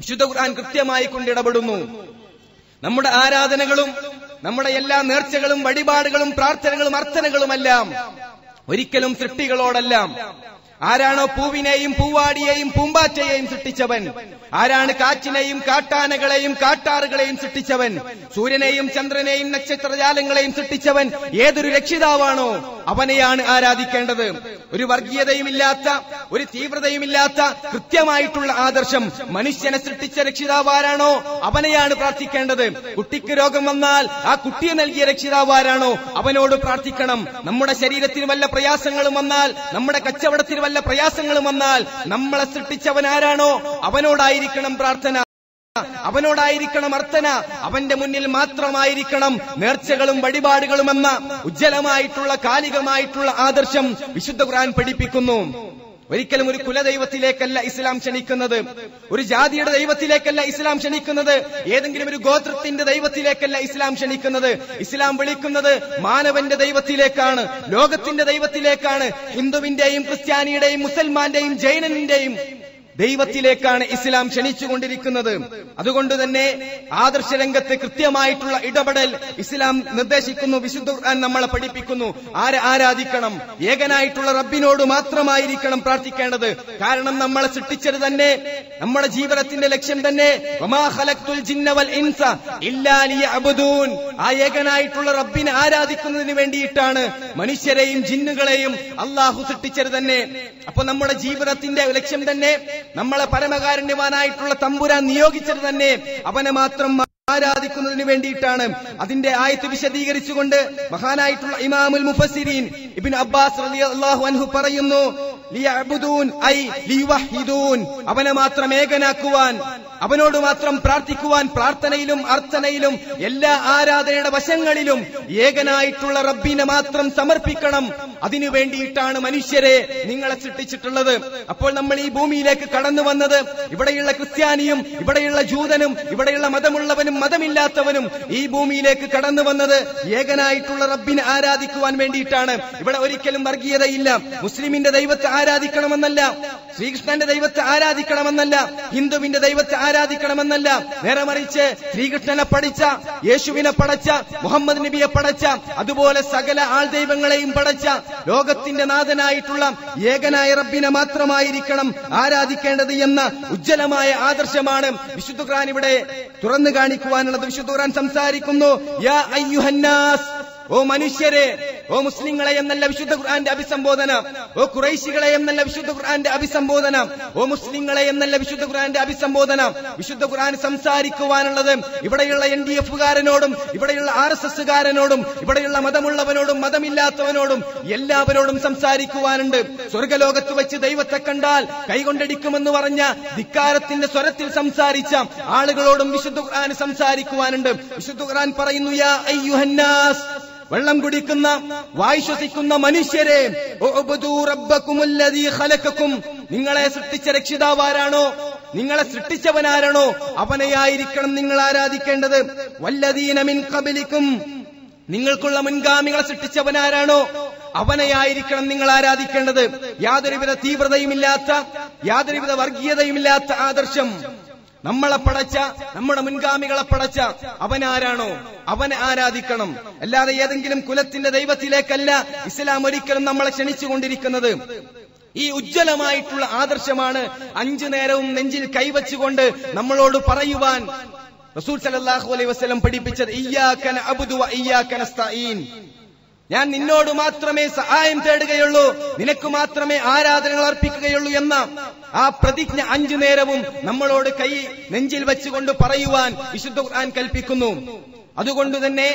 വിശുദ്ധ ഖുർആൻ കൃത്യമായി കൊണ്ട് ഇടപെടുന്നു. നമ്മുടെ ആരാധനകളും നമ്മുടെ എല്ലാ നേർച്ചകളും വഴിപാടുകളും പ്രാർത്ഥനകളും അർത്ഥനകളുമെല്ലാം ഒരിക്കലും സൃഷ്ടികളോടെല്ലാം. ആരാണോ പൂവിനെയും പൂവാടിയെയും പൂമ്പാറ്റയെയും സൃഷ്ടിച്ചവൻ, ആരാണ് കാറ്റിനെയും കാട്ടാനകളെയും കാട്ടാറുകളെയും സൃഷ്ടിച്ചവൻ, സൂര്യനെയും ചന്ദ്രനെയും നക്ഷത്രജാലങ്ങളെയും സൃഷ്ടിച്ചവൻ ഏതൊരു രക്ഷിതാവാണോ അവനെയാണ് ആരാധിക്കേണ്ടത്. ഒരു വർഗീയതയുമില്ലാത്ത, ഒരു തീവ്രതയുമില്ലാത്ത കൃത്യമായിട്ടുള്ള ആദർശം. മനുഷ്യനെ സൃഷ്ടിച്ച രക്ഷിതാവാരാണോ അവനെയാണ് പ്രാർത്ഥിക്കേണ്ടത്. കുട്ടിക്ക് രോഗം വന്നാൽ ആ കുട്ടിയെ നൽകിയ രക്ഷിതാവാരാണോ അവനോട് പ്രാർത്ഥിക്കണം. നമ്മുടെ ശരീരത്തിന് വല്ല പ്രയാസങ്ങളും വന്നാൽ, നമ്മുടെ കച്ചവടത്തിന് വല്ല പ്രയാസങ്ങളും വന്നാൽ നമ്മളെ സൃഷ്ടിച്ചവൻ ആരാണോ അവനോടായിരിക്കണം പ്രാർത്ഥന, അവനോടായിരിക്കണം അർത്ഥന. അവന്റെ മുന്നിൽ മാത്രമായിരിക്കണം നേർച്ചകളും വഴിപാടുകളുമെന്ന ഉജ്ജ്വലമായിട്ടുള്ള കാലികമായിട്ടുള്ള ആദർശം വിശുദ്ധ ഖുർആൻ പഠിപ്പിക്കുന്നു. ഒരിക്കലും ഒരു കുലദൈവത്തിലേക്കല്ല ഇസ്ലാം ക്ഷണിക്കുന്നത്, ഒരു ജാതിയുടെ ദൈവത്തിലേക്കല്ല ഇസ്ലാം ക്ഷണിക്കുന്നത്, ഏതെങ്കിലും ഒരു ഗോത്രത്തിന്റെ ദൈവത്തിലേക്കല്ല ഇസ്ലാം ക്ഷണിക്കുന്നത്. ഇസ്ലാം വിളിക്കുന്നത് മാനവന്റെ ദൈവത്തിലേക്കാണ്, ലോകത്തിന്റെ ദൈവത്തിലേക്കാണ്. ഹിന്ദുവിന്റെയും ക്രിസ്ത്യാനിയുടെയും മുസൽമാന്റെയും ജൈനന്റെയും ദൈവത്തിലേക്കാണ് ഇസ്ലാം ക്ഷണിച്ചുകൊണ്ടിരിക്കുന്നത്. അതുകൊണ്ട് തന്നെ ആദർശ രംഗത്ത് കൃത്യമായിട്ടുള്ള ഇടപെടൽ ഇസ്ലാം നിർദ്ദേശിക്കുന്നു. വിശുദ്ധ ഖുർആൻ നമ്മളെ പഠിപ്പിക്കുന്നു. ആരെ ആരാധിക്കണം? ഏകനായിട്ടുള്ള റബ്ബിനോട് മാത്രമായിരിക്കണം പ്രാർത്ഥിക്കേണ്ടത്. കാരണം നമ്മളെ സൃഷ്ടിച്ചത് തന്നെ, നമ്മുടെ ജീവിതത്തിന്റെ ലക്ഷ്യം തന്നെ വമാ ഖലഖ്തുൽ ജിന്ന വൽ ഇൻസ ഇല്ലാ ലിയഅ്ബുദൂൻ, ആ ഏകനായിട്ടുള്ള റബ്ബിനെ ആരാധിക്കുന്നതിന് വേണ്ടിയിട്ടാണ് മനുഷ്യരെയും ജിന്നുകളെയും അള്ളാഹു സൃഷ്ടിച്ചത് തന്നെ. അപ്പൊ നമ്മുടെ ജീവിതത്തിന്റെ ലക്ഷ്യം തന്നെ, നമ്മളെ പരമകാരുണ്യവാനായിട്ടുള്ള തമ്പുരാൻ നിയോഗിച്ചത് തന്നെ അവനെ മാത്രം ആരാധിക്കുന്നതിന് വേണ്ടിയിട്ടാണ്. അതിന്റെ ആയത്ത് വിശദീകരിച്ചുകൊണ്ട് മഹാനായിട്ടുള്ള ഇമാമുൽ മുഫസ്സിരീൻ ഇബ്നു അബ്ബാസ് റളിയല്ലാഹു അൻഹു പറയുന്നു, ലിയഅ്ബുദൂൻ ഐ ലിയുവഹിദൂൻ, അവനെ മാത്രം ഏകനാക്കുവാൻ, അവനോട് മാത്രം പ്രാർത്ഥിക്കുവാൻ, പ്രാർത്ഥനയിലും അർത്ഥനയിലും എല്ലാ ആരാധനയുടെ വശങ്ങളിലും ഏകനായിട്ടുള്ള റബ്ബിനെ മാത്രം സമർപ്പിക്കണം. അതിനു വേണ്ടിയിട്ടാണ് മനുഷ്യരെ നിങ്ങളെ സൃഷ്ടിച്ചിട്ടുള്ളത്. അപ്പോൾ നമ്മൾ ഈ ഭൂമിയിലേക്ക് കടന്നു വന്നത്, ഇവിടെയുള്ള ക്രിസ്ത്യാനിയും ഇവിടെയുള്ള ജൂതനും ഇവിടെയുള്ള മതമുള്ളവനും മതമില്ലാത്തവനും ഈ ഭൂമിയിലേക്ക് കടന്നു വന്നത് ഏകനായിട്ടുള്ള റബ്ബിനെ ആരാധിക്കുവാൻ വേണ്ടിയിട്ടാണ്. ഇവിടെ ഒരിക്കലും വർഗീയതയില്ല. മുസ്ലിമിന്റെ ദൈവത്തെ ആരാധിക്കണമെന്നല്ല, ശ്രീകൃഷ്ണന്റെ ദൈവത്തെ ആരാധിക്കണമെന്നല്ല, ഹിന്ദുവിന്റെ ദൈവത്തെ ആരാധിക്കണമെന്നല്ല. നേരെ മറിച്ച് ശ്രീകൃഷ്ണനെ പഠിച്ച, യേശുവിനെ പടച്ച, മുഹമ്മദ് നബിയെ പടച്ച, അതുപോലെ സകല ആൾ ദൈവങ്ങളെയും പടച്ച ലോകത്തിന്റെ നാഥനായിട്ടുള്ള ഏകനായ റബ്ബിനെ മാത്രമായിരിക്കണം ആരാധിക്കേണ്ടത് എന്ന ഉജ്ജ്വലമായ ആദർശമാണ് വിശുദ്ധ ഖുർആൻ ഇവിടെ തുറന്നു കാണിക്കുവാനുള്ളത്. വിശുദ്ധ ഖുർആൻ സംസാരിക്കുന്നു, യാ അയ്യുഹന്നാസ്, ഓ മനുഷ്യരെ, ഓ മുസ്ലിങ്ങളെ എന്നല്ല വിശുദ്ധ ഖുർആന്റെ അഭിസംബോധന, ഓ ഖുറൈശികളെ എന്നല്ല വിശുദ്ധ ഖുർആന്റെ അഭിസംബോധന, ഓ മുസ്ലിങ്ങളെ എന്നല്ല വിശുദ്ധ ഖുർആന്റെ അഭിസംബോധന. വിശുദ്ധ ഖുർആൻ സംസാരിക്കുവാനുള്ളത് ഇവിടെയുള്ള NDF-കാരനോടും ഇവിടെയുള്ള RSS-കാരനോടും ഇവിടെയുള്ള മതമുള്ളവനോടും മതമില്ലാത്തവനോടും എല്ലാവരോടും സംസാരിക്കുവാനുണ്ട്. സ്വർഗലോകത്ത് വെച്ച് ദൈവത്തെ കണ്ടാൽ കൈകൊണ്ടടിക്കുമെന്ന് പറഞ്ഞ ധിക്കാരത്തിന്റെ സ്വരത്തിൽ സംസാരിച്ച ആളുകളോടും വിശുദ്ധ ഖുർആൻ സംസാരിക്കുവാനുണ്ട്. വിശുദ്ധ ഖുർആൻ പറയുന്നു, യാ അയ്യുഹന്നാസ്, വെള്ളം കുടിക്കുന്ന, വായുശ്വസിക്കുന്ന മനുഷ്യരെ, ഉഅ്ബുദൂ റബ്ബക്കുമുല്ലദീ ഖലഖക്കും, നിങ്ങളെ സൃഷ്ടിച്ച രക്ഷിതാവാരാണോ, നിങ്ങളെ സൃഷ്ടിച്ചവനാരാണോ അവനെയായിരിക്കണം നിങ്ങൾ ആരാധിക്കേണ്ടത്. വല്ലദീന മിൻ ഖബലിക്കും, നിങ്ങൾക്കുള്ള മുൻഗാമികളെ സൃഷ്ടിച്ചവനാരാണോ അവനെയായിരിക്കണം നിങ്ങൾ ആരാധിക്കേണ്ടത്. യാതൊരുവിധ തീവ്രതയുമില്ലാത്ത, യാതൊരുവിധ വർഗീയതയുമില്ലാത്ത ആദർശം. നമ്മളെ പടച്ച, നമ്മുടെ മുൻഗാമികളെ പടച്ച അവനാരാണോ അവനെ ആരാധിക്കണം. അല്ലാതെ ഏതെങ്കിലും കുലത്തിന്റെ ദൈവത്തിലേക്കല്ല ഇസ്ലാം ഒരിക്കലും നമ്മളെ ക്ഷണിച്ചുകൊണ്ടിരിക്കുന്നത്. ഈ ഉജ്ജ്വലമായിട്ടുള്ള ആദർശമാണ് 5 നേരവും നെഞ്ചിൽ കൈവച്ചുകൊണ്ട് നമ്മളോട് പറയുവാൻ റസൂൽ സല്ലല്ലാഹു അലൈഹി വസല്ലം പഠിപ്പിച്ചത്. ഇയ്യാക നഅ്ബുദു വ ഇയ്യാക നസ്തഈൻ, ഞാൻ നിന്നോട് മാത്രമേ സഹായം തേടുകയുള്ളൂ, നിനക്ക് മാത്രമേ ആരാധനകൾ അർപ്പിക്കുകയുള്ളൂ എന്ന ആ പ്രതിജ്ഞ 5 നേരവും നമ്മളോട് കൈ നെഞ്ചിൽ വെച്ചുകൊണ്ട് പറയുവാൻ വിശുദ്ധ ഖുർആൻ കൽപ്പിക്കുന്നു. അതുകൊണ്ട് തന്നെ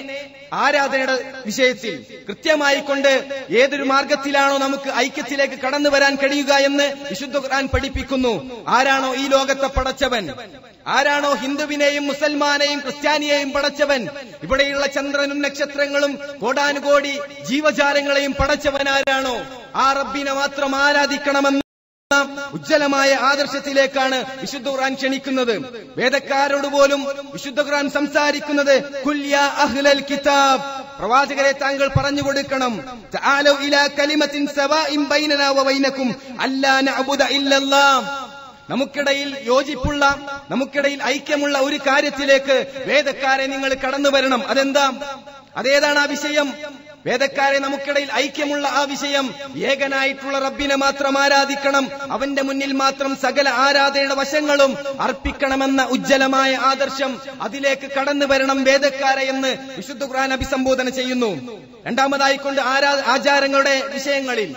ആരാധനയുടെ വിഷയത്തിൽ കൃത്യമായിക്കൊണ്ട് ഏതൊരു മാർഗത്തിലാണോ നമുക്ക് ഐക്യത്തിലേക്ക് കടന്നു വരാൻ കഴിയുക എന്ന് വിശുദ്ധ ഖുർആൻ പഠിപ്പിക്കുന്നു. ആരാണോ ഈ ലോകത്തെ പടച്ചവൻ, ആരാണോ ഹിന്ദുവിനെയും മുസൽമാനെയും ക്രിസ്ത്യാനിയെയും പടച്ചവൻ, ഇവിടെയുള്ള ചന്ദ്രനും നക്ഷത്രങ്ങളും കോടാനുകോടി ജീവജാലങ്ങളെയും പടച്ചവൻ ആരാണോ ആ റബ്ബിനെ മാത്രം ആരാധിക്കണമെന്ന് ഉജ്ജ്വലമായ ആദർശത്തിലേക്കാണ് വിശുദ്ധ ഖുർആൻ ക്ഷണിക്കുന്നത്. വേദക്കാരോട് പോലും വിശുദ്ധ ഖുർആൻ സംസാരിക്കുന്നത് ഖുൽ യാ അഹ്ലൽ കിതാബ്, പ്രവാചകരെ താങ്കൾ പറഞ്ഞു കൊടുക്കണം, തആലൂ ഇലാ കലിമത്തിൻ സവാഇൻ ബൈനനാ വ ബൈനകും അല്ലാ നഅബുദ ഇല്ലല്ലാഹ്, നമുക്കിടയിൽ യോജിപ്പുള്ള, നമുക്കിടയിൽ ഐക്യമുള്ള ഒരു കാര്യത്തിലേക്ക് വേദക്കാരെ നിങ്ങൾ കടന്നു വരണം. അതെന്താ? അതേതാണ് ആ വിഷയം? വേദക്കാരെ നമുക്കിടയിൽ ഐക്യമുള്ള ആ വിഷയം ഏകനായിട്ടുള്ള റബ്ബിനെ മാത്രം ആരാധിക്കണം, അവന്റെ മുന്നിൽ മാത്രം സകല ആരാധനയുടെ വശങ്ങളും അർപ്പിക്കണമെന്ന ഉജ്ജ്വലമായ ആദർശം, അതിലേക്ക് കടന്നു വരണം വേദക്കാരെ എന്ന് വിശുദ്ധ ഖുർആൻ അഭിസംബോധന ചെയ്യുന്നു. രണ്ടാമതായിക്കൊണ്ട് ആചാരങ്ങളുടെ വിഷയങ്ങളിൽ,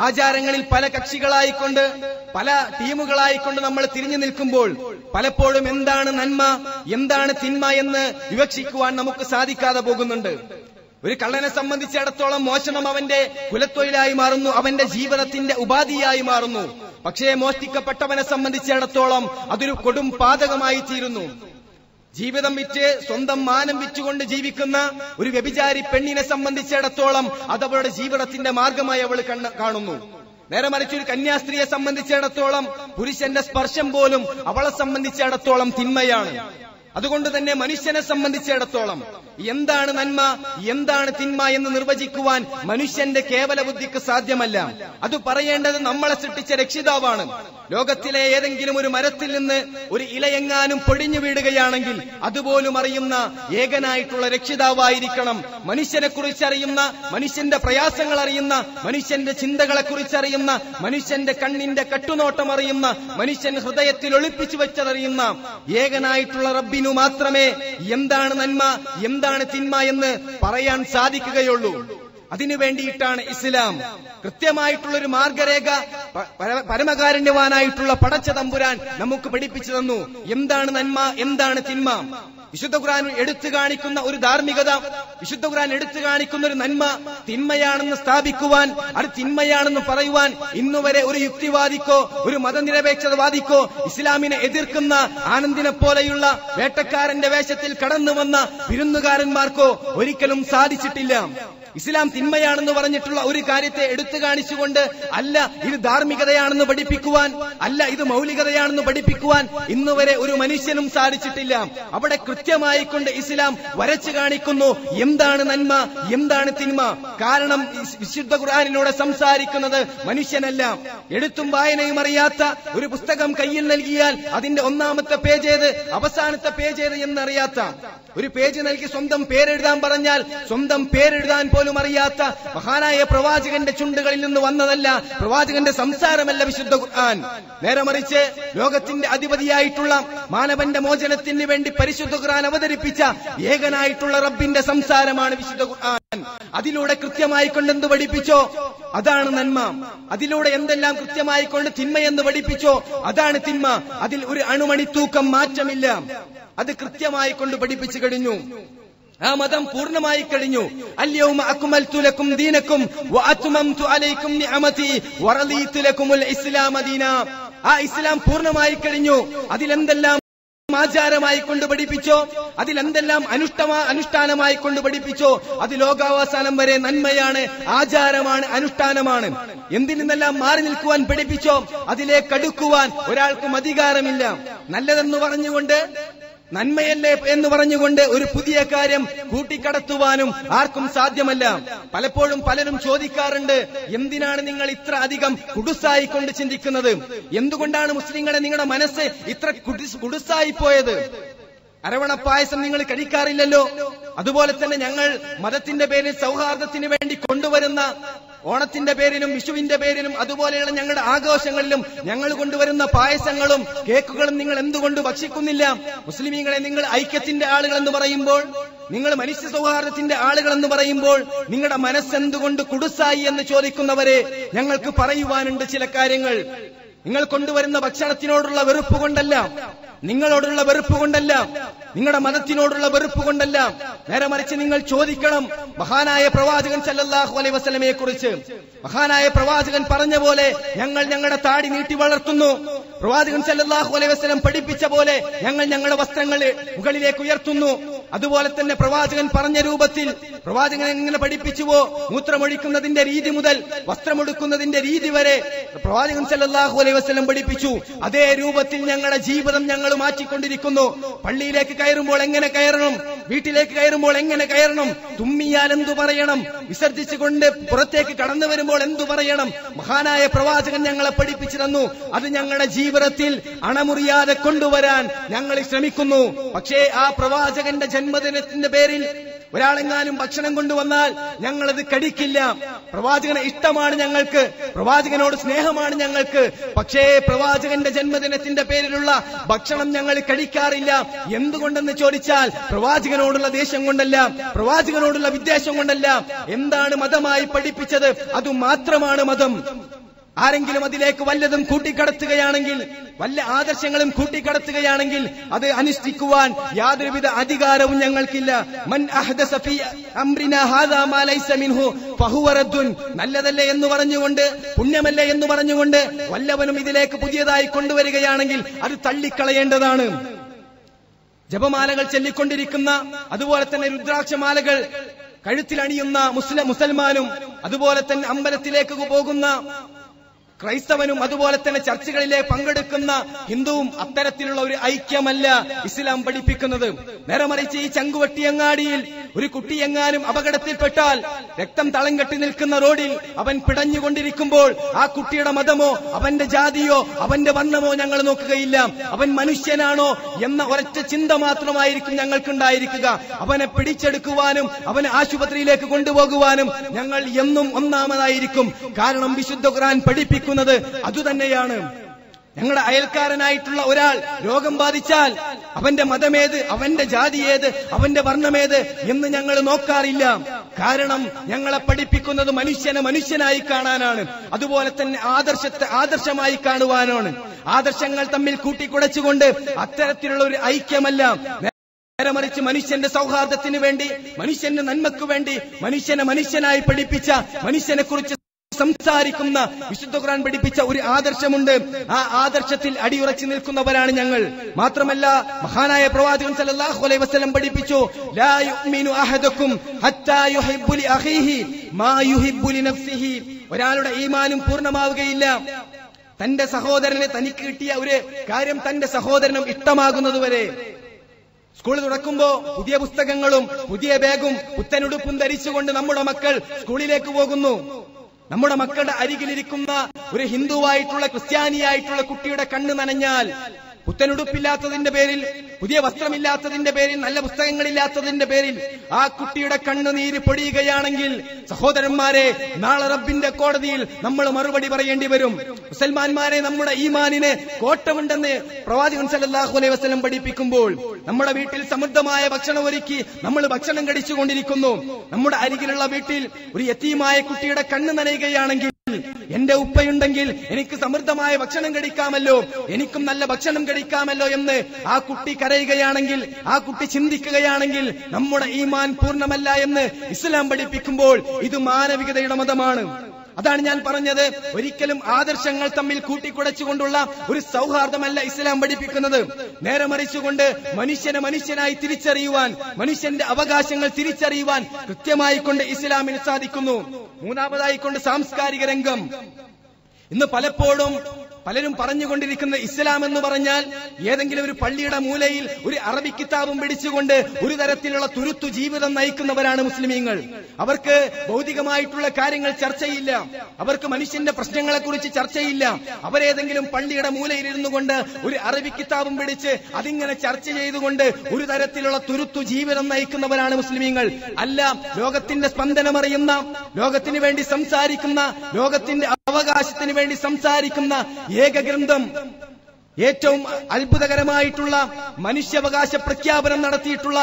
ആചാരങ്ങളിൽ പല കക്ഷികളായിക്കൊണ്ട്, പല ടീമുകളായിക്കൊണ്ട് നമ്മൾ തിരിഞ്ഞു നിൽക്കുമ്പോൾ പലപ്പോഴും എന്താണ് നന്മ, എന്താണ് തിന്മ എന്ന് വിവക്ഷിക്കുവാൻ നമുക്ക് സാധിക്കാതെ പോകുന്നുണ്ട്. ഒരു കള്ളനെ സംബന്ധിച്ചിടത്തോളം മോഷണം അവന്റെ കുലത്തൊഴിലായി മാറുന്നു, അവന്റെ ജീവിതത്തിന്റെ ഉപാധിയായി മാറുന്നു. പക്ഷേ മോഷ്ടിക്കപ്പെട്ടവനെ സംബന്ധിച്ചിടത്തോളം അതൊരു കൊടും പാതകമായി തീരുന്നു. ജീവിതം വിറ്റ്, സ്വന്തം മാനം വിറ്റുകൊണ്ട് ജീവിക്കുന്ന ഒരു വ്യഭിചാരി പെണ്ണിനെ സംബന്ധിച്ചിടത്തോളം അതവളുടെ ജീവിതത്തിന്റെ മാർഗമായി അവൾ കാണുന്നു. നേരെ മറിച്ച് ഒരു കന്യാസ്ത്രീയെ സംബന്ധിച്ചിടത്തോളം പുരുഷന്റെ സ്പർശം പോലും അവളെ സംബന്ധിച്ചിടത്തോളം തിന്മയാണ്. അതുകൊണ്ട് തന്നെ മനുഷ്യനെ സംബന്ധിച്ചിടത്തോളം എന്താണ് നന്മ, എന്താണ് തിന്മ എന്ന് നിർവചിക്കുവാൻ മനുഷ്യന്റെ കേവല ബുദ്ധിക്ക് സാധ്യമല്ല. അത് പറയേണ്ടത് നമ്മളെ സൃഷ്ടിച്ച രക്ഷിതാവാണ്. ലോകത്തിലെ ഏതെങ്കിലും ഒരു മരത്തിൽ നിന്ന് ഒരു ഇലയെങ്ങാനും പൊടിഞ്ഞു വീഴുകയാണെങ്കിൽ അതുപോലും അറിയുന്ന ഏകനായിട്ടുള്ള രക്ഷിതാവായിരിക്കണം. മനുഷ്യനെ കുറിച്ചറിയുന്ന, മനുഷ്യന്റെ പ്രയാസങ്ങൾ അറിയുന്ന, മനുഷ്യന്റെ ചിന്തകളെ കുറിച്ചറിയുന്ന, മനുഷ്യന്റെ കണ്ണിന്റെ കട്ടുനോട്ടം അറിയുന്ന, മനുഷ്യൻ ഹൃദയത്തിൽ ഒളിപ്പിച്ചു വെച്ചതറിയുന്ന ഏകനായിട്ടുള്ള റബ്ബിനു മാത്രമേ എന്താണ് നന്മ, എന്താണ് തിന്മ എന്ന് പറയാൻ സാധിക്കുകയുള്ളൂ. അതിനു വേണ്ടിയിട്ടാണ് ഇസ്ലാം കൃത്യമായിട്ടുള്ളൊരു മാർഗരേഖ പരമകാരുണ്യവാനായിട്ടുള്ള പടച്ച തമ്പുരാൻ നമുക്ക് പഠിപ്പിച്ചു തന്നു. എന്താണ് നന്മ, എന്താണ് തിന്മ. വിശുദ്ധ ഖുർആൻ എടുത്തു കാണിക്കുന്ന ഒരു ധാർമ്മികത, വിശുദ്ധ ഖുർആൻ എടുത്തു കാണിക്കുന്ന ഒരു നന്മ തിന്മയാണെന്ന് സ്ഥാപിക്കുവാൻ, അത് തിന്മയാണെന്ന് പറയുവാൻ ഇന്നുവരെ ഒരു യുക്തിവാദിക്കോ ഒരു മതനിരപേക്ഷതവാദിക്കോ ഇസ്ലാമിനെ എതിർക്കുന്ന ആനന്ദിനെ പോലെയുള്ള വേട്ടക്കാരന്റെ വേഷത്തിൽ കടന്നു വന്ന വിരുന്നുകാരന്മാർക്കോ ഒരിക്കലും സാധിച്ചിട്ടില്ല. ഇസ്ലാം തിന്മയാണെന്ന് പറഞ്ഞിട്ടുള്ള ഒരു കാര്യത്തെ എടുത്തു കാണിച്ചുകൊണ്ട് അല്ല ഇത് ധാർമ്മികതയാണെന്ന് പഠിപ്പിക്കുവാൻ, അല്ല ഇത് മൗലികതയാണെന്ന് പഠിപ്പിക്കുവാൻ ഇന്നുവരെ ഒരു മനുഷ്യനും സാധിച്ചിട്ടില്ല. അവിടെ കൃത്യമായിക്കൊണ്ട് ഇസ്ലാം വരച്ചു കാണിക്കുന്നു എന്താണ് നന്മ, എന്താണ് തിന്മ. കാരണം വിശുദ്ധ ഖുർആനിലൂടെ സംസാരിക്കുന്നത് മനുഷ്യനല്ല. എഴുത്തും വായനയും അറിയാത്ത ഒരു പുസ്തകം കയ്യിൽ നൽകിയാൽ അതിന്റെ ഒന്നാമത്തെ പേജ് ഏത്, അവസാനത്തെ പേജ് ഏത് എന്നറിയാത്ത, ഒരു പേജ് നൽകി സ്വന്തം പേരെഴുതാൻ പറഞ്ഞാൽ സ്വന്തം പേരെഴുതാൻ പോലും അറിയാത്ത മഹാനായ പ്രവാചകന്റെ ചുണ്ടുകളിൽ നിന്ന് വന്നതല്ല, പ്രവാചകന്റെ സംസാരമല്ല വിശുദ്ധ ഖുർആൻ. നേരെ മറിച്ച് ലോകത്തിന്റെ അധിപതിയായിട്ടുള്ള മാനവന്റെ മോചനത്തിന് വേണ്ടി പരിശുദ്ധ ഖുർആൻ അവതരിപ്പിച്ച ഏകനായിട്ടുള്ള റബ്ബിന്റെ സംസാരമാണ് വിശുദ്ധ ഖുർആൻ. അതിലൂടെ കൃത്യമായിക്കൊണ്ട് എന്ത് പഠിപ്പിച്ചോ അതാണ് നന്മ, അതിലൂടെ എന്തെല്ലാം കൃത്യമായിക്കൊണ്ട് തിന്മയെന്ന് പഠിപ്പിച്ചോ അതാണ് തിന്മ. അതിൽ ഒരു അണുമണി തൂക്കം മാറ്റമില്ല. അത് കൃത്യമായി കൊണ്ട് പഠിപ്പിച്ചു കഴിഞ്ഞു. ആ മതം പൂർണ്ണമായി കഴിഞ്ഞു. അൽയൗമ അക്മൽതു ലക്കും ദീനക്കും വഅത്മംതു അലൈക്കും നിഅമതി വറദീതു ലക്കുമുൽ ഇസ്ലാമ ദീന. ആ ഇസ്ലാം പൂർണ്ണമായി കഴിഞ്ഞു. അതിലെന്തെല്ലാം ആചാരമായി കൊണ്ട് പഠിപ്പിച്ചോ, അതിലെന്തെല്ലാം അനുഷ്ഠാനമായി കൊണ്ട് പഠിപ്പിച്ചോ അത് ലോകാവസാനം വരെ നന്മയാണ്, ആചാരമാണ്, അനുഷ്ഠാനമാണ്. എന്തിനെല്ലാം മാറി നിൽക്കുവാൻ പഠിപ്പിച്ചോ അതിലേക്ക് അടുക്കുവാൻ ഒരാൾക്കും അധികാരമില്ല. നല്ലതെന്ന് പറഞ്ഞുകൊണ്ട്, നന്മയല്ലേ എന്ന് പറഞ്ഞുകൊണ്ട് ഒരു പുതിയ കാര്യം കൂട്ടിക്കടത്തുവാനും ആർക്കും സാധ്യമല്ല. പലപ്പോഴും പലരും ചോദിക്കാറുണ്ട്, എന്തിനാണ് നിങ്ങൾ ഇത്ര അധികം കുടുസായിക്കൊണ്ട് ചിന്തിക്കുന്നത്? എന്തുകൊണ്ടാണ് മുസ്ലിങ്ങളെ നിങ്ങളുടെ മനസ്സ് ഇത്ര കുടുസായി പോയത്? അരവണപ്പായസം നിങ്ങൾ കഴിക്കാറില്ലല്ലോ. അതുപോലെ തന്നെ ഞങ്ങൾ മതത്തിന്റെ പേരിൽ സൗഹാർദ്ദത്തിന് വേണ്ടി കൊണ്ടുവരുന്ന ഓണത്തിന്റെ പേരിലും വിഷുവിന്റെ പേരിലും അതുപോലെയുള്ള ഞങ്ങളുടെ ആഘോഷങ്ങളിലും ഞങ്ങൾ കൊണ്ടുവരുന്ന പായസങ്ങളും കേക്കുകളും നിങ്ങൾ എന്തുകൊണ്ട് ഭക്ഷിക്കുന്നില്ല? മുസ്ലിമീങ്ങളെ, നിങ്ങൾ ഐക്യത്തിന്റെ ആളുകൾ എന്ന് പറയുമ്പോൾ, നിങ്ങൾ മനുഷ്യ സൗഹാർദ്ദത്തിന്റെ ആളുകൾ എന്ന് പറയുമ്പോൾ നിങ്ങളുടെ മനസ്സെന്തുകൊണ്ട് കുടുസായി എന്ന് ചോദിക്കുന്നവരെ ഞങ്ങൾക്ക് പറയുവാനുണ്ട് ചില കാര്യങ്ങൾ. നിങ്ങൾ കൊണ്ടുവരുന്ന ഭക്ഷണത്തിനോടുള്ള വെറുപ്പ് കൊണ്ടല്ല, നിങ്ങളോടുള്ള വെറുപ്പ് കൊണ്ടല്ല, നിങ്ങളുടെ മതത്തിനോടുള്ള വെറുപ്പ് കൊണ്ടല്ല. നേരെ മറിച്ച് നിങ്ങൾ ചോദിക്കണം മഹാനായ പ്രവാചകൻ സല്ലല്ലാഹു അലൈഹി വസല്ലമയെ കുറിച്ച്. മഹാനായ പ്രവാചകൻ പറഞ്ഞ പോലെ ഞങ്ങൾ ഞങ്ങളുടെ താടി നീട്ടി വളർത്തുന്നു. പ്രവാചകൻ സല്ലല്ലാഹു അലൈഹി വസല്ലം പഠിപ്പിച്ച പോലെ ഞങ്ങൾ ഞങ്ങളുടെ വസ്ത്രങ്ങൾ മുകളിലേക്ക് ഉയർത്തുന്നു. അതുപോലെ തന്നെ പ്രവാചകൻ പറഞ്ഞ രൂപത്തിൽ പ്രവാചകൻ എങ്ങനെ പഠിപ്പിച്ചുവോ, മൂത്രമൊഴിക്കുന്നതിന്റെ രീതി മുതൽ വസ്ത്രമെടുക്കുന്നതിന്റെ രീതി വരെ പ്രവാചകൻ സല്ലല്ലാഹു അലൈഹി വസല്ലം പഠിപ്പിച്ചു. അതേ രൂപത്തിൽ ഞങ്ങളുടെ ജീവിതം ഞങ്ങൾ മാറ്റിക്കൊണ്ടിരിക്കുന്നു. പള്ളിയിലേക്ക് കയറുമ്പോൾ എങ്ങനെ കയറണം, വീട്ടിലേക്ക് കയറുമ്പോൾ എങ്ങനെ കയറണം, തുമ്മിയാൽ എന്തു പറയണം, വിസർജിച്ചുകൊണ്ട് പുറത്തേക്ക് കടന്നു വരുമ്പോൾ എന്തു പറയണം, മഹാനായ പ്രവാചകൻ ഞങ്ങളെ പഠിപ്പിച്ചു തന്നു. അത് ഞങ്ങളുടെ ജീവിതത്തിൽ അണമുറിയാതെ കൊണ്ടുവരാൻ ഞങ്ങൾ ശ്രമിക്കുന്നു. പക്ഷേ ആ പ്രവാചകന്റെ ജന്മദിനത്തിന്റെ പേരിൽ ഒരാളെങ്ങാനും ഭക്ഷണം കൊണ്ടുവന്നാൽ ഞങ്ങളത് കഴിക്കില്ല. പ്രവാചകനെ ഇഷ്ടമാണ് ഞങ്ങൾക്ക്, പ്രവാചകനോട് സ്നേഹമാണ് ഞങ്ങൾക്ക്. പക്ഷേ പ്രവാചകന്റെ ജന്മദിനത്തിന്റെ പേരിലുള്ള ഭക്ഷണം ഞങ്ങൾ കഴിക്കാറില്ല. എന്തുകൊണ്ടെന്ന് ചോദിച്ചാൽ പ്രവാചകനോടുള്ള ദേഷ്യം കൊണ്ടല്ല, പ്രവാചകനോടുള്ള വിദ്വേഷം കൊണ്ടല്ല. എന്താണ് മതമായി പഠിപ്പിച്ചത്, അതുമാത്രമാണ് മതം. ആരെങ്കിലും അതിലേക്ക് വല്ലതും കൂട്ടിക്കടത്തുകയാണെങ്കിൽ, വല്ല ആദർശങ്ങളും കൂട്ടിക്കടത്തുകയാണെങ്കിൽ അത് അനുഷ്ഠിക്കുവാൻ യാതൊരുവിധ അധികാരവും ഞങ്ങൾക്കില്ല. മൻ അഹ്ദസ ഫീ അംറിനാ ഹാദാ മാ ലൈസ മിൻഹു ഫഹുവ റദ്ദുൻ. നല്ലതല്ലേ എന്ന് പറഞ്ഞുകൊണ്ട്, പുണ്യമല്ലേ എന്ന് പറഞ്ഞുകൊണ്ട് വല്ലവനും ഇതിലേക്ക് പുതിയതായി കൊണ്ടുവരികയാണെങ്കിൽ അത് തള്ളിക്കളയേണ്ടതാണ്. ജപമാലകൾ ചൊല്ലിക്കൊണ്ടിരിക്കുന്ന, അതുപോലെ തന്നെ രുദ്രാക്ഷമാലകൾ കഴുത്തിലണിയുന്ന മുസൽമാനും, അതുപോലെ തന്നെ അമ്പലത്തിലേക്ക് പോകുന്ന ക്രൈസ്തവനും, അതുപോലെ തന്നെ ചർച്ചകളിലെ പങ്കെടുക്കുന്ന ഹിന്ദുവും അത്തരത്തിലുള്ള ഒരു ഐക്യമല്ല ഇസ്ലാം പഠിപ്പിക്കുന്നത്. നേരെ മറിച്ച് ഈ ചങ്കുവട്ടിയങ്ങാടിയിൽ ഒരു കുട്ടിയെങ്ങാനും അപകടത്തിൽപ്പെട്ടാൽ രക്തം തളം കെട്ടി നിൽക്കുന്ന റോഡിൽ അവൻ പിടഞ്ഞുകൊണ്ടിരിക്കുമ്പോൾ ആ കുട്ടിയുടെ മതമോ അവന്റെ ജാതിയോ അവന്റെ വർണ്ണമോ ഞങ്ങൾ നോക്കുകയില്ല. അവൻ മനുഷ്യനാണോ എന്ന ഒരൊറ്റ ചിന്ത മാത്രമായിരിക്കും ഞങ്ങൾക്കുണ്ടായിരിക്കുക. അവനെ പിടിച്ചെടുക്കുവാനും അവനെ ആശുപത്രിയിലേക്ക് കൊണ്ടുപോകുവാനും ഞങ്ങൾ എന്നും ഒന്നാമതായിരിക്കും. കാരണം വിശുദ്ധ ഖുർആൻ പഠിപ്പിക്കുന്നത് അതുതന്നെയാണ്. ഞങ്ങളുടെ അയൽക്കാരനായിട്ടുള്ള ഒരാൾ രോഗം ബാധിച്ചാൽ അവന്റെ മതമേത്, അവന്റെ ജാതി ഏത്, അവന്റെ വർണ്ണമേത് എന്ന് ഞങ്ങൾ നോക്കാറില്ല. കാരണം ഞങ്ങളെ പഠിപ്പിക്കുന്നത് മനുഷ്യനെ മനുഷ്യനായി കാണാനാണ്, അതുപോലെ തന്നെ ആദർശത്തെ ആദർശമായി കാണുവാനാണ്. ആദർശങ്ങൾ തമ്മിൽ കൂട്ടിക്കുടച്ചുകൊണ്ട് അത്തരത്തിലുള്ള ഒരു ഐക്യമല്ല. നേരെ മറിച്ച് മനുഷ്യന്റെ സൗഹാർദ്ദത്തിന് വേണ്ടി, മനുഷ്യന്റെ നന്മയ്ക്കു വേണ്ടി മനുഷ്യനെ മനുഷ്യനായി പഠിപ്പിച്ച, മനുഷ്യനെ കുറിച്ച് സംസാരിക്കുന്ന വിശുദ്ധ ഖുർആൻ പഠിപ്പിച്ച ഒരു ആദർശമുണ്ട്. ആ ആദർശത്തിൽ അടിയുറച്ചു നിൽക്കുന്നവരാണ് ഞങ്ങൾ. മാത്രമല്ല മഹാനായ പ്രവാചകൻ സല്ലല്ലാഹു അലൈഹി വസല്ലം പഠിപ്പിച്ചു, ലാ യുഅ്മിനു അഹദുക്കും ഹത്താ യുഹിബ്ബു ലി അഖീഹി മാ യുഹിബ്ബു ലി നഫ്സിഹി. ഒരാളുടെ ഈമാനും പൂർണ്ണമാവുകയില്ല തന്റെ സഹോദരന് തനിക്ക് കിട്ടിയ ഒരു കാര്യം തന്റെ സഹോദരനും ഇഷ്ടമാകുന്നതുവരെ. സ്കൂൾ തുറക്കുമ്പോ പുതിയ പുസ്തകങ്ങളും പുതിയ ബാഗും പുത്തനുടുപ്പും ധരിച്ചുകൊണ്ട് നമ്മുടെ മക്കൾ സ്കൂളിലേക്ക് പോകുന്നു. നമ്മുടെ മക്കളുടെ അരികിലിരിക്കുന്ന ഒരു ഹിന്ദുവായിട്ടുള്ള ക്രിസ്ത്യാനിയായിട്ടുള്ള കുട്ടിയുടെ കണ്ണ് നനഞ്ഞാൽ, പുത്തനുടുപ്പില്ലാത്തതിന്റെ പേരിൽ, പുതിയ വസ്ത്രമില്ലാത്തതിന്റെ പേരിൽ, നല്ല പുസ്തകങ്ങളില്ലാത്തതിന്റെ പേരിൽ ആ കുട്ടിയുടെ കണ്ണുനീര് പൊടിയുകയാണെങ്കിൽ സഹോദരന്മാരെ, നാളെ റബ്ബിന്റെ കോടതിയിൽ നമ്മൾ മറുപടി പറയേണ്ടി വരും. മുസൽമാന്മാരെ, നമ്മുടെ ഈമാനിന് കോട്ടമുണ്ടെന്ന് പ്രവാചകൻ സല്ലല്ലാഹു അലൈഹി വസല്ലം പഠിപ്പിക്കുമ്പോൾ നമ്മുടെ വീട്ടിൽ സമൃദ്ധമായ ഭക്ഷണം ഒരുക്കി നമ്മൾ ഭക്ഷണം കഴിച്ചുകൊണ്ടിരിക്കുന്നു. നമ്മുടെ അരികിലുള്ള വീട്ടിൽ ഒരു യതീമായ കുട്ടിയുടെ കണ്ണ് നനയുകയാണെങ്കിൽ, എന്റെ ഉപ്പയുണ്ടെങ്കിൽ എനിക്ക് സമൃദ്ധമായ ഭക്ഷണം കഴിക്കാമല്ലോ, എനിക്കും നല്ല ഭക്ഷണം കഴിക്കാമല്ലോ എന്ന് ആ കുട്ടി കരയുകയാണെങ്കിൽ, ആ കുട്ടി ചിന്തിക്കുകയാണെങ്കിൽ നമ്മുടെ ഈമാൻ പൂർണ്ണമല്ല എന്ന് ഇസ്ലാം പഠിപ്പിക്കുമ്പോൾ ഇത് മാനവികതയുടെ മതമാണ്. അതാണ് ഞാൻ പറഞ്ഞത്, ഒരിക്കലും ആദർശങ്ങൾ തമ്മിൽ കൂട്ടിക്കുടച്ചുകൊണ്ടുള്ള ഒരു സൗഹാർദ്ദമല്ല ഇസ്ലാം പഠിപ്പിക്കുന്നത്. നേരെ മറിച്ചുകൊണ്ട് മനുഷ്യനെ മനുഷ്യനായി തിരിച്ചറിയുവാൻ, മനുഷ്യന്റെ അവകാശങ്ങൾ തിരിച്ചറിയുവാൻ കൃത്യമായി കൊണ്ട് ഇസ്ലാമിന് സാധിക്കുന്നു. മൂന്നാമതായിക്കൊണ്ട് സാംസ്കാരിക രംഗം. ഇന്ന് പലപ്പോഴും പലരും പറഞ്ഞുകൊണ്ടിരിക്കുന്ന ഇസ്ലാം എന്ന് പറഞ്ഞാൽ ഏതെങ്കിലും ഒരു പള്ളിയുടെ മൂലയിൽ ഒരു അറബി കിതാബും പിടിച്ചുകൊണ്ട് ഒരു തരത്തിലുള്ള തുരുത്തു ജീവിതം നയിക്കുന്നവരാണ് മുസ്ലിമീങ്ങൾ. അവർക്ക് ഭൗതികമായിട്ടുള്ള കാര്യങ്ങൾ ചർച്ചയില്ല, അവർക്ക് മനുഷ്യന്റെ പ്രശ്നങ്ങളെക്കുറിച്ച് ചർച്ചയില്ല. അവരേതെങ്കിലും പള്ളിയുടെ മൂലയിൽ ഇരുന്നു കൊണ്ട് ഒരു അറബി കിതാബും പിടിച്ച് അതിങ്ങനെ ചർച്ച ചെയ്തുകൊണ്ട് ഒരു തരത്തിലുള്ള തുരുത്തു ജീവിതം നയിക്കുന്നവരാണ് മുസ്ലിമീങ്ങൾ. അല്ല, ലോകത്തിന്റെ സ്പന്ദനമറിയുന്ന, ലോകത്തിന് വേണ്ടി സംസാരിക്കുന്ന, ലോകത്തിന്റെ അവകാശത്തിന് വേണ്ടി സംസാരിക്കുന്ന ഏക ഗ്രന്ഥം, ഏറ്റവും അത്ഭുതകരമായിട്ടുള്ള മനുഷ്യാവകാശ പ്രഖ്യാപനം നടത്തിയിട്ടുള്ള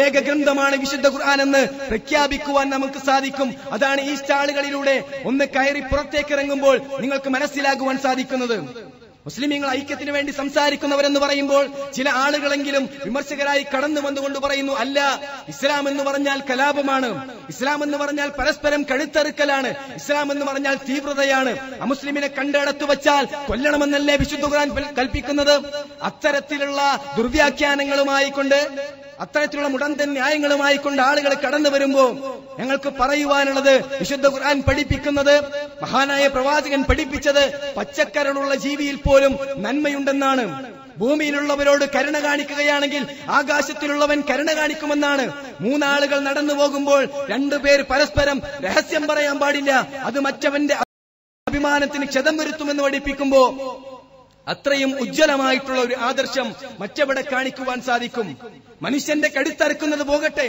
ഏക ഗ്രന്ഥമാണ് വിശുദ്ധ ഖുർആൻ എന്ന് പ്രഖ്യാപിക്കുവാൻ നമുക്ക് സാധിക്കും. അതാണ് ഈ സ്റ്റാളുകളിലൂടെ ഒന്ന് കയറി പുറത്തേക്ക് ഇറങ്ങുമ്പോൾ നിങ്ങൾക്ക് മനസ്സിലാകുവാൻ സാധിക്കുന്നത്. മുസ്ലിമീങ്ങൾ ഐക്യത്തിന് വേണ്ടി സംസാരിക്കുന്നവരെന്ന് പറയുമ്പോൾ ചില ആളുകളെങ്കിലും വിമർശകരായി കടന്നു വന്നുകൊണ്ട് പറയുന്നു, അല്ല, ഇസ്ലാം എന്ന് പറഞ്ഞാൽ കലാപമാണ്, ഇസ്ലാം എന്ന് പറഞ്ഞാൽ പരസ്പരം കഴുത്തറുക്കലാണ്, ഇസ്ലാം എന്ന് പറഞ്ഞാൽ തീവ്രതയാണ്, അമുസ്ലിമിനെ കണ്ടടത്തു വച്ചാൽ കൊല്ലണമെന്നല്ലേ വിശുദ്ധ ഖുർആൻ കൽപ്പിക്കുന്നത്. അത്തരത്തിലുള്ള ദുർവ്യാഖ്യാനങ്ങളുമായി കൊണ്ട്, അത്തരത്തിലുള്ള മുടന്തൻ ന്യായങ്ങളുമായി കൊണ്ട് ആളുകൾ കടന്നു വരുമ്പോ ഞങ്ങൾക്ക് പറയുവാനുള്ളത്, വിശുദ്ധ ഖുർആൻ പഠിപ്പിക്കുന്നത്, മഹാനായ പ്രവാചകൻ പഠിപ്പിച്ചത് പച്ചക്കരളുള്ള ജീവിയിൽ പോലും നന്മയുണ്ടെന്നാണ്. ഭൂമിയിലുള്ളവരോട് കരുണ കാണിക്കുകയാണെങ്കിൽ ആകാശത്തിലുള്ളവൻ കരുണ കാണിക്കുമെന്നാണ്. മൂന്നാളുകൾ നടന്നു പോകുമ്പോൾ രണ്ടുപേർ പരസ്പരം രഹസ്യം പറയാൻ പാടില്ല, അത് മറ്റവന്റെ അഭിമാനത്തിന് ക്ഷതം വരുത്തുമെന്ന് പഠിപ്പിക്കുമ്പോ അത്രയും ഉജ്ജ്വലമായിട്ടുള്ള ഒരു ആദർശം മറ്റെവിടെ കാണിക്കുവാൻ സാധിക്കും? മനുഷ്യന്റെ കഴുത്തറുക്കുന്നത് പോകട്ടെ,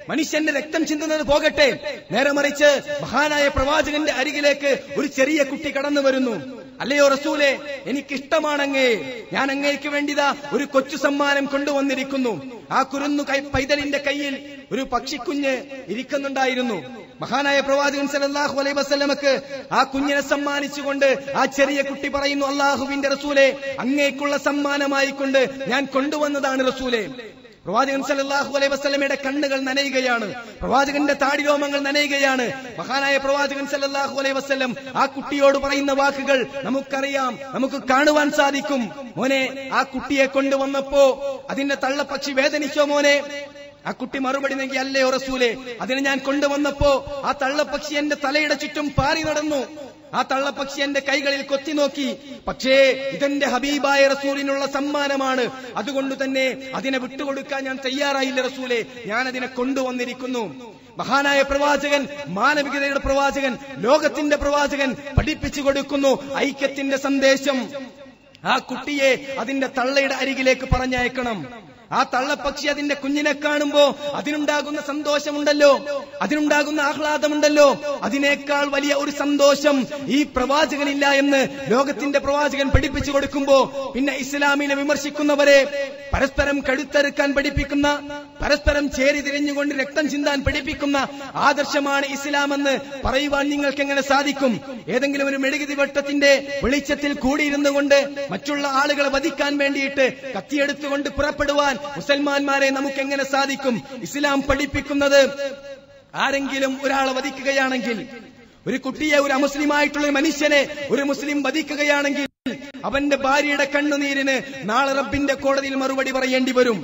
മനുഷ്യന്റെ രക്തം ചിന്തുന്നത് പോകട്ടെ, നേരെ മറിച്ച് മഹാനായ പ്രവാചകന്റെ അരികിലേക്ക് ഒരു ചെറിയ കുട്ടി കടന്നു വരുന്നു. അല്ലയോ റസൂലേ, എനിക്കിഷ്ടമാണങ്ങേ, ഞാൻ അങ്ങേക്ക് വേണ്ടിതാ ഒരു കൊച്ചു സമ്മാനം കൊണ്ടുവന്നിരിക്കുന്നു. ആ കുരുന്നു പൈതലിന്റെ കയ്യിൽ ഒരു പക്ഷിക്കുഞ്ഞ് ഇരിക്കുന്നുണ്ടായിരുന്നു. മഹാനായ പ്രവാചകൻ സല്ലല്ലാഹു അലൈഹി വസല്ലമക്ക് ആ കുഞ്ഞിനെ സമ്മാനിച്ചുകൊണ്ട് ആ ചെറിയ കുട്ടി പറയുന്നു, അല്ലാഹുവിന്റെ റസൂലേ, അങ്ങേക്കുള്ള സമ്മാനമായി കൊണ്ട് ഞാൻ കൊണ്ടുവന്നതാണ് റസൂലേ. പ്രവാചകൻ സല്ലല്ലാഹു അലൈഹി വസല്ലമയുടെ കണ്ണുകൾ നനയുകയാണ്, പ്രവാചകന്റെ താടിരോമങ്ങൾ നനയുകയാണ്. മഹാനായ പ്രവാചകൻ സല്ലല്ലാഹു അലൈഹി വസല്ലം ആ കുട്ടിയോട് പറയുന്ന വാക്കുകൾ നമുക്കറിയാം, നമുക്ക് കാണുവാൻ സാധിക്കും. മോനെ, ആ കുട്ടിയെ കൊണ്ടുവന്നപ്പോ അതിന്റെ തള്ളപ്പക്ഷി വേദനിച്ചോ മോനെ? ആ കുട്ടി മറുപടി നൽകി, അല്ലയോ റസൂലേ, അതിനെ ഞാൻ കൊണ്ടുവന്നപ്പോ ആ തള്ളപ്പക്ഷി എന്റെ തലയുടെ ചുറ്റും പാറി നടന്നു, ആ തള്ളപ്പക്ഷി എന്റെ കൈകളിൽ കൊത്തി നോക്കി. പക്ഷേ ഇതെന്റെ ഹബീബായ റസൂലിനുള്ള സമ്മാനമാണ്, അതുകൊണ്ട് തന്നെ അതിനെ വിട്ടുകൊടുക്കാൻ ഞാൻ തയ്യാറായില്ല റസൂലേ, ഞാൻ അതിനെ കൊണ്ടുവന്നിരിക്കുന്നു. മഹാനായ പ്രവാചകൻ, മാനവികതയുടെ പ്രവാചകൻ, ലോകത്തിന്റെ പ്രവാചകൻ പഠിപ്പിച്ചു കൊടുക്കുന്നു ഐക്യത്തിന്റെ സന്ദേശം. ആ കുട്ടിയെ അതിന്റെ തള്ളയുടെ അരികിലേക്ക് പറഞ്ഞയക്കണം. ആ തള്ളപ്പക്ഷി അതിന്റെ കുഞ്ഞിനെ കാണുമ്പോ അതിനുണ്ടാകുന്ന സന്തോഷമുണ്ടല്ലോ, അതിനുണ്ടാകുന്ന ആഹ്ലാദമുണ്ടല്ലോ, അതിനേക്കാൾ വലിയ ഒരു സന്തോഷം ഈ പ്രവാചകനില്ല എന്ന് ലോകത്തിന്റെ പ്രവാചകൻ പഠിപ്പിച്ചു കൊടുക്കുമ്പോ പിന്നെ ഇസ്ലാമിനെ വിമർശിക്കുന്നവരെ പരസ്പരം കഴുത്തറുക്കാൻ പഠിപ്പിക്കുന്ന, പരസ്പരം ചേരി തിരിഞ്ഞുകൊണ്ട് രക്തം ചിന്താൻ പഠിപ്പിക്കുന്ന ആദർശമാണ് ഇസ്ലാമെന്ന് പറയുവാൻ നിങ്ങൾക്ക് എങ്ങനെ സാധിക്കും? ഏതെങ്കിലും ഒരു മെഴുകുതി വട്ടത്തിന്റെ വെളിച്ചത്തിൽ കൂടിയിരുന്നു കൊണ്ട് മറ്റുള്ള ആളുകളെ വധിക്കാൻ വേണ്ടിയിട്ട് കത്തിയെടുത്തുകൊണ്ട് പുറപ്പെടുവാൻ മുസൽമാന്മാരെ നമുക്ക് എങ്ങനെ സാധിക്കും? ഇസ്ലാം പഠിപ്പിക്കുന്നത് ആരെങ്കിലും ഒരാളെ വധിക്കുകയാണെങ്കിൽ, ഒരു കുട്ടിയെ, ഒരു അമുസ്ലിമായിട്ടുള്ള മനുഷ്യനെ ഒരു മുസ്ലിം വധിക്കുകയാണെങ്കിൽ അവന്റെ ഭാര്യയുടെ കണ്ണുനീരിന് നാളെ റബ്ബിന്റെ കോടതിയിൽ മറുപടി പറയേണ്ടി വരും.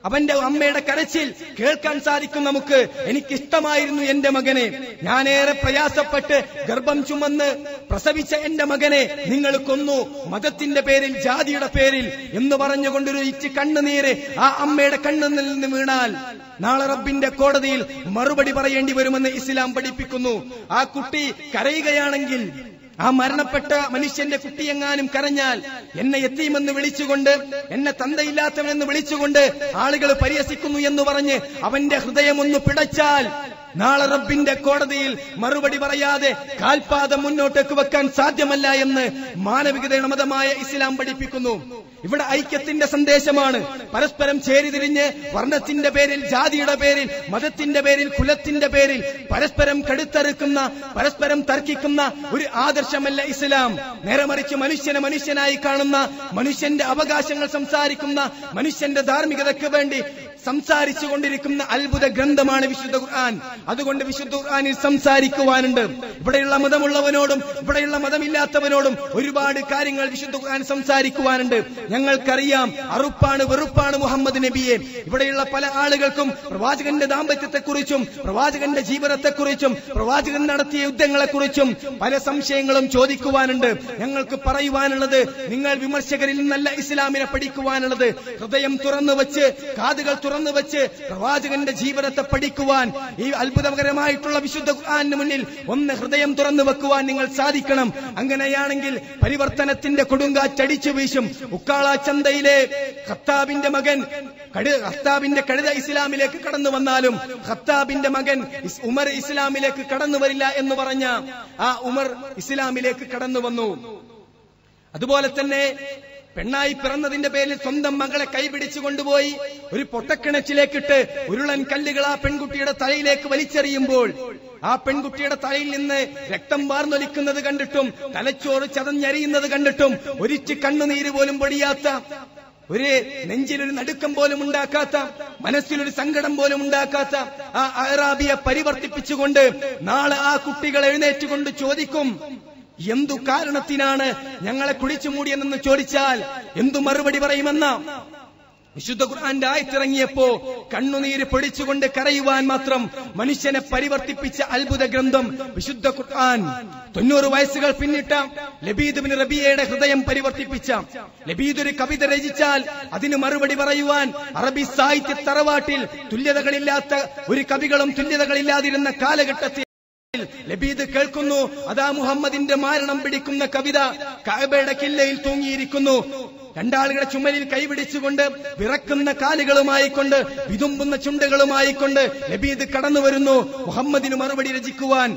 അവന്റെ അമ്മയുടെ കരച്ചിൽ കേൾക്കാൻ സാധിക്കും നമുക്ക്. എനിക്കിഷ്ടമായിരുന്നു എന്റെ മകനെ, ഞാനേറെ പ്രയാസപ്പെട്ട് ഗർഭം ചുമന്ന് പ്രസവിച്ച എന്റെ മകനെ നിങ്ങൾ കൊന്നു, മതത്തിന്റെ പേരിൽ, ജാതിയുടെ പേരിൽ എന്ന് പറഞ്ഞുകൊണ്ടൊരു ഇച്ച് കണ്ണുനീര് ആ അമ്മയുടെ കണ്ണിൽ നിന്ന് വീണാൽ നാളെ റബ്ബിന്റെ കോടതിയിൽ മറുപടി പറയേണ്ടി വരുമെന്ന് ഇസ്ലാം പഠിപ്പിക്കുന്നു. ആ കുട്ടി കരയുകയാണെങ്കിൽ, ആ മരണപ്പെട്ട മനുഷ്യന്റെ കുട്ടിയെങ്ങാനും കരഞ്ഞാൽ എന്നെ യതീമെന്ന് വിളിച്ചുകൊണ്ട്, എന്നെ തന്തയില്ലാത്തവനെന്ന് വിളിച്ചുകൊണ്ട് ആളുകൾ പരിഹസിക്കുന്നു എന്ന് പറഞ്ഞ് അവന്റെ ഹൃദയമൊന്ന് പിടച്ചാൽ നാളെ റബ്ബിന്റെ കോടതിയിൽ മറുപടി പറയാതെ കാൽപാദം മുന്നോട്ടേക്ക് വെക്കാൻ സാധ്യമല്ല എന്ന് മാനവികതയുടെ മതമായ ഇസ്ലാം പഠിപ്പിക്കുന്നു. ഇവിടെ ഐക്യത്തിന്റെ സന്ദേശമാണ്. പരസ്പരം ചേരിതിരിഞ്ഞ് വർണ്ണത്തിന്റെ പേരിൽ, ജാതിയുടെ പേരിൽ, മതത്തിന്റെ പേരിൽ, കുലത്തിന്റെ പേരിൽ പരസ്പരം കടുത്തറുക്കുന്ന, പരസ്പരം തർക്കിക്കുന്ന ഒരു ആദർശമല്ല ഇസ്ലാം. നേരെ മറിച്ച് മനുഷ്യനെ മനുഷ്യനായി കാണുന്ന, മനുഷ്യന്റെ അവകാശങ്ങൾ സംസാരിക്കുന്ന, മനുഷ്യന്റെ ധാർമ്മികതയ്ക്ക് വേണ്ടി സംസാരിച്ചു കൊണ്ടിരിക്കുന്ന അത്ഭുത ഗ്രന്ഥമാണ് വിശുദ്ധ ഖുർആൻ. അതുകൊണ്ട് വിശുദ്ധ ഖുർആനിൽ സംസാരിക്കുവാനുണ്ട്. ഇവിടെയുള്ള മതമുള്ളവനോടും ഇവിടെയുള്ള മതമില്ലാത്തവനോടും ഒരുപാട് കാര്യങ്ങൾ വിശുദ്ധ ഖുർആൻ സംസാരിക്കുവാനുണ്ട്. ഞങ്ങൾക്കറിയാം അറുപ്പാണ് വെറുപ്പാണ് മുഹമ്മദ് നബിയെ. ഇവിടെയുള്ള പല ആളുകൾക്കും പ്രവാചകന്റെ ദാമ്പത്യത്തെക്കുറിച്ചും പ്രവാചകന്റെ ജീവിതത്തെക്കുറിച്ചും പ്രവാചകൻ നടത്തിയ യുദ്ധങ്ങളെക്കുറിച്ചും പല സംശയങ്ങളും ചോദിക്കുവാനുണ്ട്. ഞങ്ങൾക്ക് പറയുവാനുള്ളത്, നിങ്ങൾ വിമർശകരിൽ നിന്നല്ല ഇസ്ലാമിനെ പഠിക്കുവാനുള്ളത്. ഹൃദയം തുറന്നു വെച്ച്, കാതുകൾ തുറന്നു വെച്ച് പ്രവാചകന്റെ ജീവിതത്തെ പഠിക്കുവാൻ, ഈ അത്ഭുതകരമായിട്ടുള്ള വിശുദ്ധ ഖുർആനിന് മുന്നിൽ ഒന്ന് ഹൃദയം തുറന്നു വെക്കുവാൻ നിങ്ങൾ സാധിക്കണം. അങ്ങനെയാണെങ്കിൽ പരിവർത്തനത്തിന്റെ കൊടുങ്കാറ്റടിച്ചു വീശും. ഉക്കാള ചന്തയിലെ ഖത്താബിന്റെ മകൻ, ഖത്താബിന്റെ കഴുത ഇസ്ലാമിലേക്ക് കടന്നു വന്നാലും ഖത്താബിന്റെ മകൻ ഉമർ ഇസ്ലാമിലേക്ക് കടന്നു വരില്ല എന്ന് പറഞ്ഞ ആ ഉമർ ഇസ്ലാമിലേക്ക് കടന്നു വന്നു. അതുപോലെ തന്നെ പെണ്ണായി പിറന്നതിന്റെ പേരിൽ സ്വന്തം മകളെ കൈപിടിച്ചു കൊണ്ടുപോയി ഒരു പൊട്ടക്കിണറ്റിലേക്കിട്ട് ഉരുളൻ കല്ലുകൾ ആ പെൺകുട്ടിയുടെ തലയിലേക്ക് വലിച്ചെറിയുമ്പോൾ ആ പെൺകുട്ടിയുടെ തലയിൽ നിന്ന് രക്തം വാർന്നൊലിക്കുന്നത് കണ്ടിട്ടും തലച്ചോറ് ചതഞ്ഞരിയുന്നത് കണ്ടിട്ടും ഒരിച്ച് കണ്ണുനീര് പോലും പൊടിയാത്ത, ഒരു നെഞ്ചിലൊരു നടുക്കം പോലും ഉണ്ടാക്കാത്ത, മനസ്സിലൊരു സങ്കടം പോലും ഉണ്ടാക്കാത്ത ആ അറാബിയെ പരിവർത്തിപ്പിച്ചുകൊണ്ട് നാളെ ആ കുട്ടികൾ എഴുന്നേറ്റുകൊണ്ട് ചോദിക്കും, എന്തു കാരണത്തിനാണ് ഞങ്ങളെ കുഴിച്ചു മൂടിയെന്ന് ചോദിച്ചാൽ എന്തു മറുപടി പറയുമെന്ന വിശുദ്ധ ഖുർആന്റെ ആയത്തിറങ്ങിയപ്പോ കണ്ണുനീര് പൊടിച്ചുകൊണ്ട് കരയുവാൻ മാത്രം മനുഷ്യനെ പരിവർത്തിപ്പിച്ച അത്ഭുത ഗ്രന്ഥം വിശുദ്ധ ഖുർആൻ. 90 വയസ്സുകൾ പിന്നിട്ട ലബീദ് ബിൻ റബീയയുടെ ഹൃദയം പരിവർത്തിപ്പിച്ച ലബീദ് ഒരു കവിത രചിച്ചാൽ അതിന് മറുപടി പറയുവാൻ അറബി സാഹിത്യ തറവാട്ടിൽ തുല്യതകളില്ലാത്ത ഒരു കവികളും തുല്യതകളില്ലാതിരുന്ന കാലഘട്ടത്തിൽ ലബീദ് കേൾക്കുന്നു, അതാ മുഹമ്മദിന്റെ മാരണം പിടിക്കുന്ന കവിത കഅബയുടെ കില്ലയിൽ തൂങ്ങിയിരിക്കുന്നു. രണ്ടാളുകളുടെ ചുമലിൽ കൈപിടിച്ചുകൊണ്ട് വിറക്കുന്ന കാലുകളുമായിക്കൊണ്ട് വിതുമ്പുന്ന ചുണ്ടുകളുമായിക്കൊണ്ട് ലബീദ് കടന്നു വരുന്നു മുഹമ്മദിന് മറുപടി രചിക്കുവാൻ.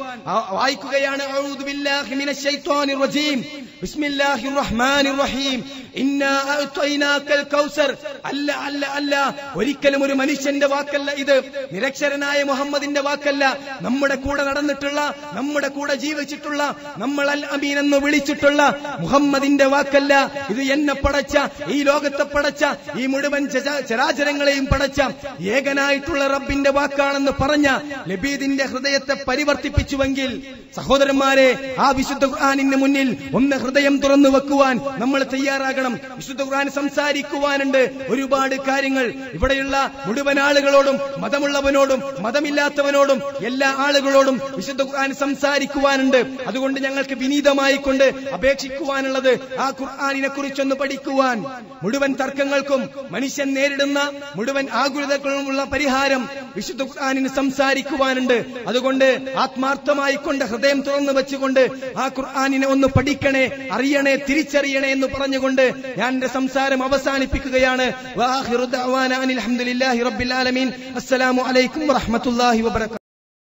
വായിക്കുകയാണ്, അഊദു ബില്ലാഹി മിനശ് ശൈത്വാനിർ റജീം, ബിസ്മില്ലാഹിർ റഹ്മാനിർ റഹീം, ഇന്നാ അഅ്തൈനാകൽ കൗസർ. അല്ല അല്ല അല്ല, ഒരിക്കലും ഒരു മനുഷ്യന്റെ വാക്കല്ല ഇത്, നിരക്ഷരനായ മുഹമ്മദിന്റെ വാക്കല്ല, നമ്മുടെ കൂടെ നടന്നിട്ടുള്ള, നമ്മുടെ കൂടെ ജീവിച്ചിട്ടുള്ള, നമ്മൾ അൽ അമീൻ എന്ന് വിളിച്ചിട്ടുള്ള മുഹമ്മദിന്റെ വാക്കല്ല ഇത്. എന്നെ പടച്ച, ഈ ലോകത്തെ പടച്ച, ഈ മുഴുവൻ ചരാചരങ്ങളെയും പടച്ച ഏകനായിട്ടുള്ള റബ്ബിന്റെ വാക്കാണെന്ന് പറഞ്ഞ ലബീദിന്റെ ഹൃദയത്തെ പരിവർത്തിപ്പിച്ചുവെങ്കിൽ സഹോദരന്മാരെ, ആ വിശുദ്ധ ഖുർആനിന് മുന്നിൽ ഒന്ന് ഹൃദയം തുറന്നു വെക്കുവാൻ നമ്മൾ തയ്യാറാകണം. വിശുദ്ധ ഖുർആൻ സംസാരിക്കുവാനുണ്ട് ഒരുപാട് കാര്യങ്ങൾ. ഇവിടെയുള്ള മുഴുവൻ ആളുകളോടും, മതമുള്ളവനോടും മതമില്ലാത്തവനോടും എല്ലാ ആളുകളോടും വിശുദ്ധ ഖുർആൻ സംസാരിക്കുവാനുണ്ട്. അതുകൊണ്ട് ഞങ്ങൾക്ക് വിനീതമായി കൊണ്ട് അപേക്ഷിക്കുവാനുള്ളത് ആ ഖുർആനിനെ കുറിച്ചൊന്ന് പഠിക്കുവാൻ. മുഴുവൻ തർക്കങ്ങൾക്കും മനുഷ്യൻ നേരിടുന്ന മുഴുവൻ ആകുലതകളുമുള്ള പരിഹാരം വിശുദ്ധ ഖുർആനിന് സംസാരിക്കുവാനുണ്ട്. അതുകൊണ്ട് ആത്മാർത്ഥമായി കൊണ്ട് ഹൃദയം തുറന്നു വെച്ചുകൊണ്ട് ആ ഖുർആനിനെ ഒന്ന് പഠിക്കണേ, അറിയണേ, തിരിച്ചറിയണേ എന്ന് പറഞ്ഞുകൊണ്ട് ഞാൻ എന്റെ സംസാരം അവസാനിപ്പിക്കുകയാണ്. വആഖിറു ദഅവാനാ അനിൽ ഹംദുലില്ലാഹി റബ്ബിൽ ആലമീൻ. അസ്സലാമു അലൈക്കും വറഹ്മത്തുള്ളാഹി വബറകാതുഹു.